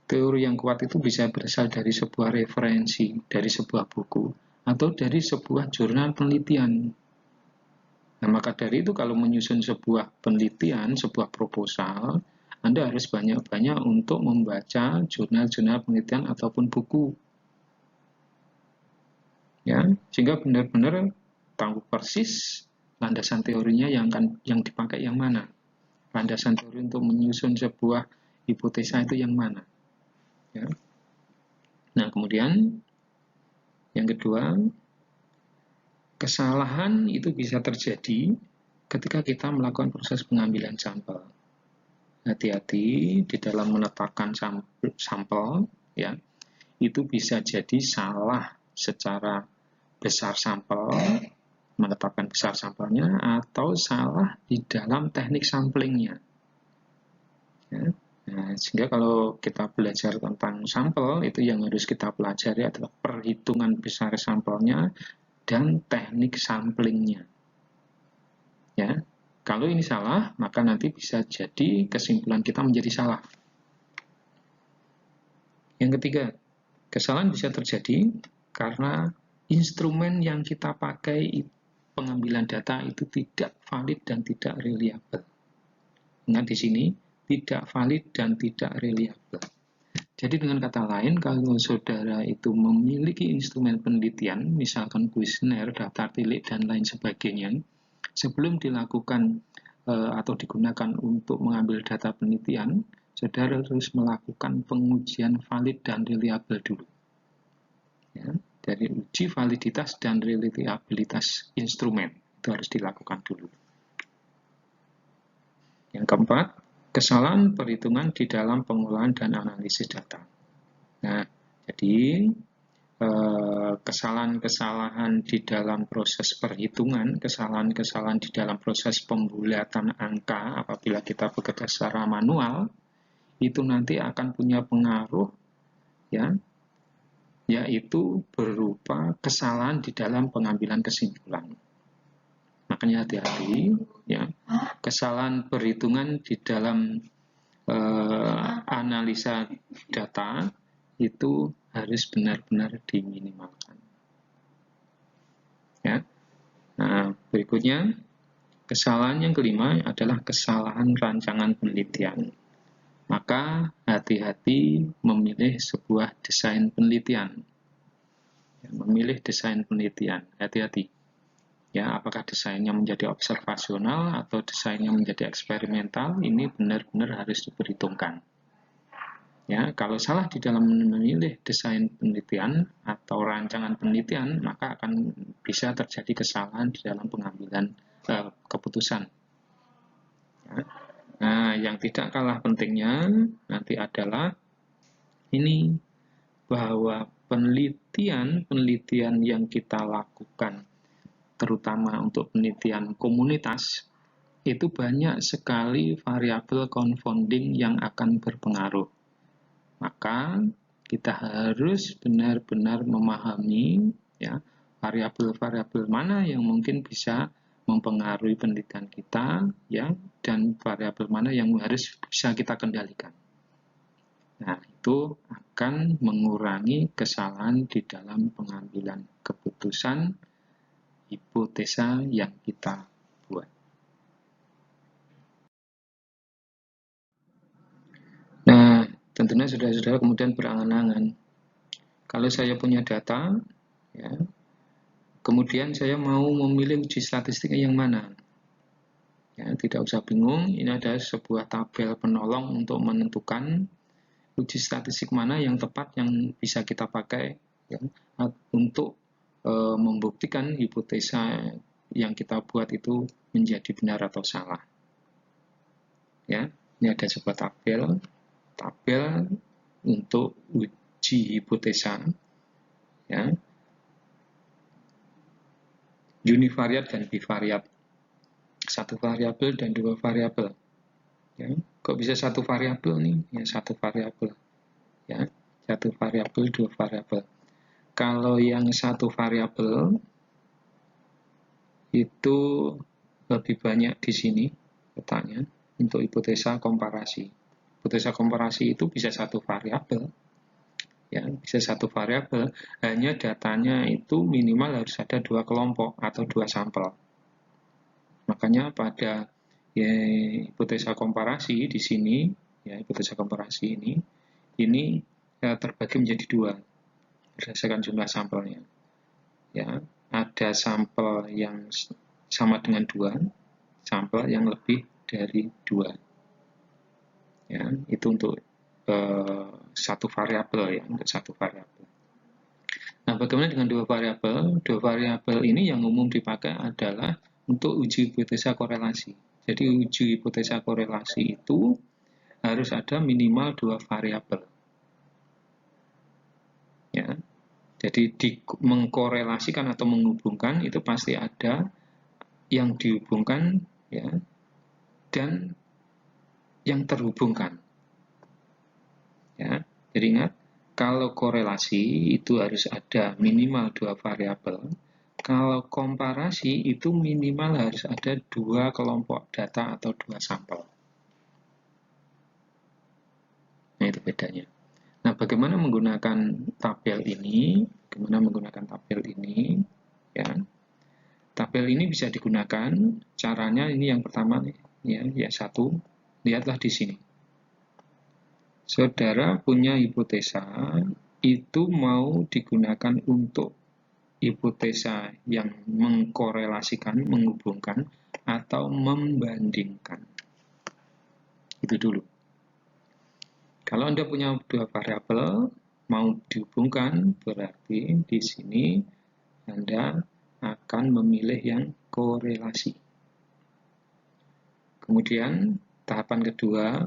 Speaker 1: Teori yang kuat itu bisa berasal dari sebuah referensi, dari sebuah buku, atau dari sebuah jurnal penelitian. Nah, maka dari itu kalau menyusun sebuah penelitian, sebuah proposal, Anda harus banyak-banyak untuk membaca jurnal-jurnal penelitian ataupun buku. Ya, sehingga benar-benar tahu persis landasan teorinya yang dipakai yang mana. Landasan teori untuk menyusun sebuah hipotesa itu yang mana. Ya. Nah, kemudian yang kedua, kesalahan itu bisa terjadi ketika kita melakukan proses pengambilan sampel. Hati-hati di dalam menetapkan sampel, ya, itu bisa jadi salah secara besar sampel, menetapkan besar sampelnya, atau salah di dalam teknik samplingnya. Ya. Nah, sehingga kalau kita belajar tentang sampel, itu yang harus kita pelajari adalah perhitungan besar sampelnya dan teknik samplingnya. Ya, kalau ini salah, maka nanti bisa jadi kesimpulan kita menjadi salah. Yang ketiga, kesalahan bisa terjadi karena instrumen yang kita pakai pengambilan data itu tidak valid dan tidak reliable. Ingat di sini, tidak valid dan tidak reliable. Jadi dengan kata lain, kalau saudara itu memiliki instrumen penelitian, misalkan kuesioner, daftar tilik, dan lain sebagainya, sebelum dilakukan atau digunakan untuk mengambil data penelitian, saudara harus melakukan pengujian valid dan reliable dulu. Ya, dari uji validitas dan reliabilitas instrumen, itu harus dilakukan dulu. Yang keempat, kesalahan perhitungan di dalam pengolahan dan analisis data. Nah, jadi kesalahan-kesalahan di dalam proses perhitungan, kesalahan-kesalahan di dalam proses pembulatan angka apabila kita bekerja secara manual, itu nanti akan punya pengaruh, ya, yaitu berupa kesalahan di dalam pengambilan kesimpulan. Makanya hati-hati, ya, kesalahan perhitungan di dalam analisa data itu harus benar-benar diminimalkan. Ya. Nah, berikutnya, kesalahan yang kelima adalah kesalahan rancangan penelitian. Maka hati-hati memilih sebuah desain penelitian. Ya, memilih desain penelitian, hati-hati. Ya, apakah desainnya menjadi observasional atau desainnya menjadi eksperimental, ini benar-benar harus diperhitungkan. Ya, kalau salah di dalam memilih desain penelitian atau rancangan penelitian, maka akan bisa terjadi kesalahan di dalam pengambilan keputusan. Ya. Nah, yang tidak kalah pentingnya nanti adalah ini, bahwa penelitian yang kita lakukan, terutama untuk penelitian komunitas, itu banyak sekali variabel confounding yang akan berpengaruh. Maka kita harus benar-benar memahami, ya, variabel-variabel mana yang mungkin bisa mempengaruhi penelitian kita, ya, dan variabel mana yang harus bisa kita kendalikan. Nah, itu akan mengurangi kesalahan di dalam pengambilan keputusan hipotesa yang kita buat. Nah, tentunya saudara-saudara kemudian berangan-angan. Kalau saya punya data, ya, kemudian saya mau memilih uji statistiknya yang mana. Ya, tidak usah bingung, ini ada sebuah tabel penolong untuk menentukan uji statistik mana yang tepat yang bisa kita pakai, ya, untuk membuktikan hipotesa yang kita buat itu menjadi benar atau salah. Ya, ini ada sebuah tabel untuk uji hipotesa, ya, univariat dan bivariat. Satu variabel dan dua variabel. Ya, kok bisa satu variabel nih? Ya, satu variabel. Ya, satu variabel, dua variabel. Kalau yang satu variabel itu lebih banyak di sini letaknya untuk hipotesa komparasi. Hipotesa komparasi itu bisa satu variabel. Ya, bisa satu variabel, hanya datanya itu minimal harus ada dua kelompok atau dua sampel. Makanya pada hipotesa komparasi di sini, ya, hipotesa komparasi ini terbagi menjadi dua berdasarkan jumlah sampelnya. Ya, ada sampel yang sama dengan dua, sampel yang lebih dari dua. Ya, itu untuk satu variabel, ya, untuk satu variabel. Nah, bagaimana dengan dua variabel? Dua variabel ini yang umum dipakai adalah untuk uji hipotesa korelasi. Jadi uji hipotesa korelasi itu harus ada minimal dua variabel. Ya, jadi mengkorelasikan atau menghubungkan itu pasti ada yang dihubungkan, ya, dan yang terhubungkan. Ya, jadi ingat, kalau korelasi itu harus ada minimal dua variabel. Kalau komparasi itu minimal harus ada dua kelompok data atau dua sampel. Nah, itu bedanya. Nah, bagaimana menggunakan tabel ini? Bagaimana menggunakan tabel ini? Ya, tabel ini bisa digunakan. Caranya ini yang pertama, ya satu. Lihatlah di sini. Saudara punya hipotesa itu mau digunakan untuk hipotesa yang mengkorelasikan, menghubungkan, atau membandingkan. Itu dulu. Kalau Anda punya dua variabel, mau dihubungkan, berarti di sini Anda akan memilih yang korelasi. Kemudian tahapan kedua,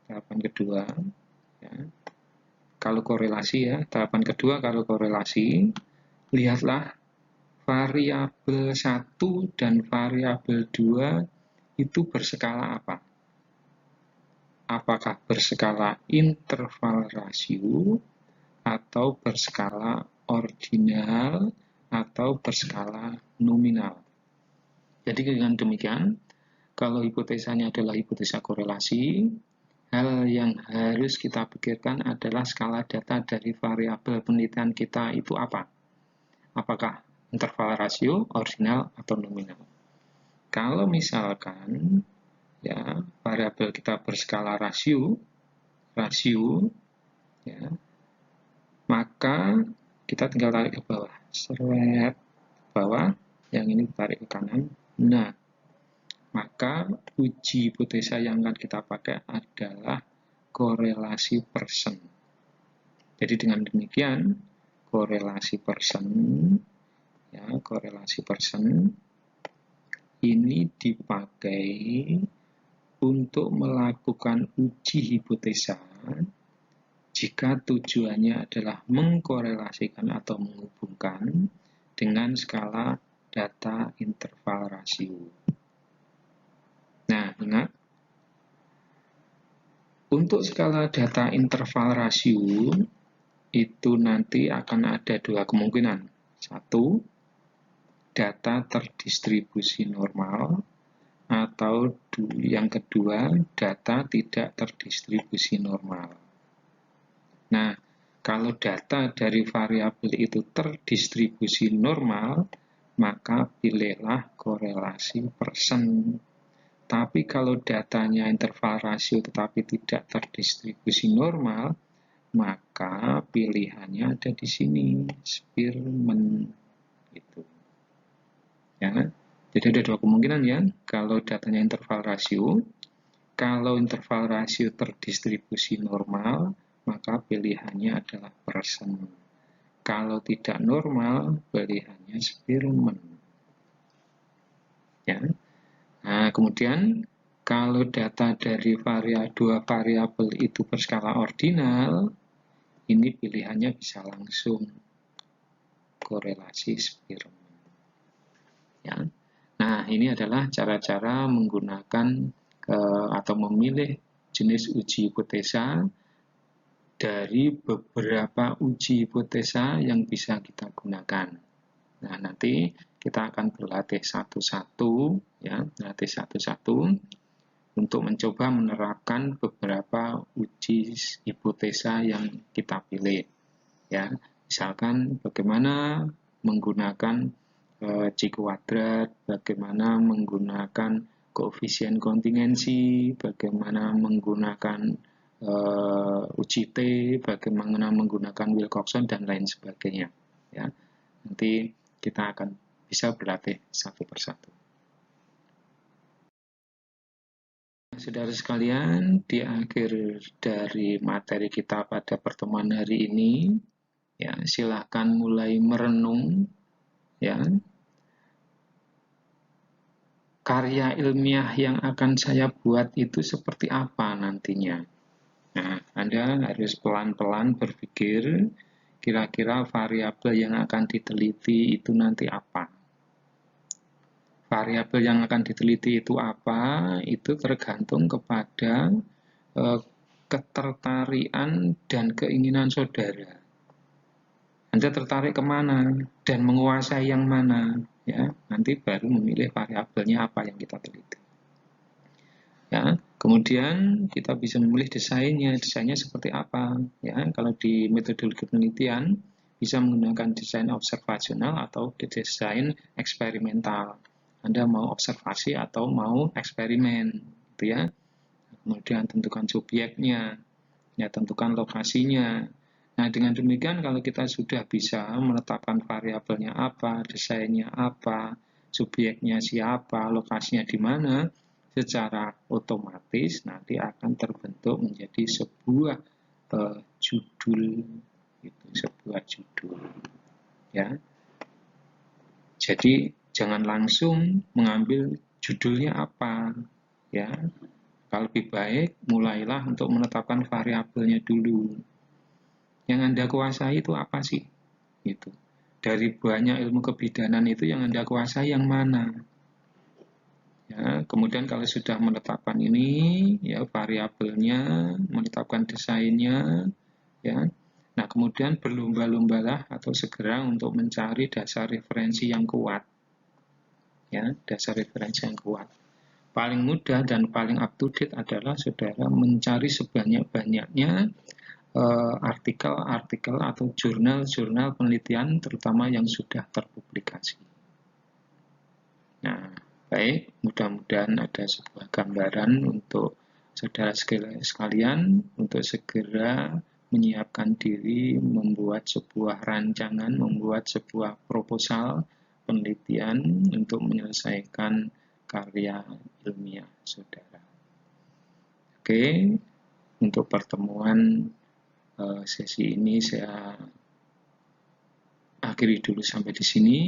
Speaker 1: ya, kalau korelasi, ya, tahapan kedua kalau korelasi, lihatlah variabel 1 dan variabel 2 itu berskala apa? Apakah berskala interval rasio, atau berskala ordinal, atau berskala nominal? Jadi dengan demikian, kalau hipotesanya adalah hipotesa korelasi, hal yang harus kita pikirkan adalah skala data dari variabel penelitian kita itu apa? Apakah interval rasio, ordinal, atau nominal? Kalau misalkan, ya, variabel kita berskala rasio, ya, maka kita tinggal tarik ke bawah, seret bawah, yang ini tarik ke kanan. Nah, maka uji hipotesa yang akan kita pakai adalah korelasi persen. Jadi dengan demikian, korelasi persen, ya, korelasi persen ini dipakai untuk melakukan uji hipotesa jika tujuannya adalah mengkorelasikan atau menghubungkan dengan skala data interval rasio. Nah, ingat, untuk skala data interval rasio itu nanti akan ada dua kemungkinan. Satu, data terdistribusi normal, atau yang kedua, data tidak terdistribusi normal. Nah, kalau data dari variabel itu terdistribusi normal, maka pilihlah korelasi persen. Tapi kalau datanya interval rasio tetapi tidak terdistribusi normal, maka pilihannya ada di sini, Spearman. Gitu. Ya, jadi ada dua kemungkinan, ya. Kalau datanya interval rasio, kalau interval rasio terdistribusi normal, maka pilihannya adalah persen. Kalau tidak normal, pilihannya Spearman. Ya. Nah, kemudian kalau data dari dua variabel itu berskala ordinal, ini pilihannya bisa langsung korelasi Spearman. Ya. Nah, ini adalah cara-cara menggunakan atau memilih jenis uji hipotesa dari beberapa uji hipotesa yang bisa kita gunakan. Nah, nanti kita akan berlatih satu-satu, ya, berlatih satu-satu untuk mencoba menerapkan beberapa uji hipotesa yang kita pilih. Ya, misalkan bagaimana menggunakan C kuadrat, bagaimana menggunakan koefisien kontingensi, bagaimana menggunakan uji T, bagaimana menggunakan Wilcoxon, dan lain sebagainya. Ya, nanti kita akan bisa berlatih satu persatu. Saudara sekalian, di akhir dari materi kita pada pertemuan hari ini, ya, silahkan mulai merenung, ya, karya ilmiah yang akan saya buat itu seperti apa nantinya. Nah, Anda harus pelan-pelan berpikir, kira-kira variabel yang akan diteliti itu nanti apa. Variabel yang akan diteliti itu apa, itu tergantung kepada ketertarikan dan keinginan saudara. Anda tertarik kemana dan menguasai yang mana, ya, nanti baru memilih variabelnya apa yang kita teliti. Ya, kemudian kita bisa memilih desainnya seperti apa, ya. Kalau di metodologi penelitian bisa menggunakan desain observasional atau desain eksperimental. Anda mau observasi atau mau eksperimen, gitu ya. Kemudian tentukan subjeknya, ya, tentukan lokasinya. Nah, dengan demikian kalau kita sudah bisa menetapkan variabelnya apa, desainnya apa, subjeknya siapa, lokasinya di mana, secara otomatis nanti akan terbentuk menjadi sebuah judul, gitu, sebuah judul, ya. Jadi jangan langsung mengambil judulnya apa, ya. Kalau lebih baik mulailah untuk menetapkan variabelnya dulu. Yang Anda kuasai itu apa sih? Gitu. Dari banyak ilmu kebidanan itu yang Anda kuasai yang mana? Ya, kemudian kalau sudah menetapkan ini, ya, variabelnya, menetapkan desainnya, ya. Nah, kemudian berlomba-lombalah atau segera untuk mencari dasar referensi yang kuat. Ya, dasar referensi yang kuat. Paling mudah dan paling up to date adalah saudara mencari sebanyak-banyaknya artikel-artikel atau jurnal-jurnal penelitian terutama yang sudah terpublikasi. Nah, baik, mudah-mudahan ada sebuah gambaran untuk saudara sekalian untuk segera menyiapkan diri membuat sebuah rancangan, membuat sebuah proposal penelitian untuk menyelesaikan karya ilmiah saudara. Oke, untuk pertemuan sesi ini saya akhiri dulu sampai di sini.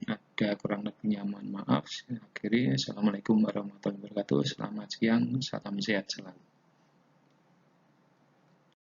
Speaker 1: Ada kurang lebihnya mohon maaf. Saya akhiri. Assalamualaikum warahmatullahi wabarakatuh. Selamat siang, salam sehat selalu.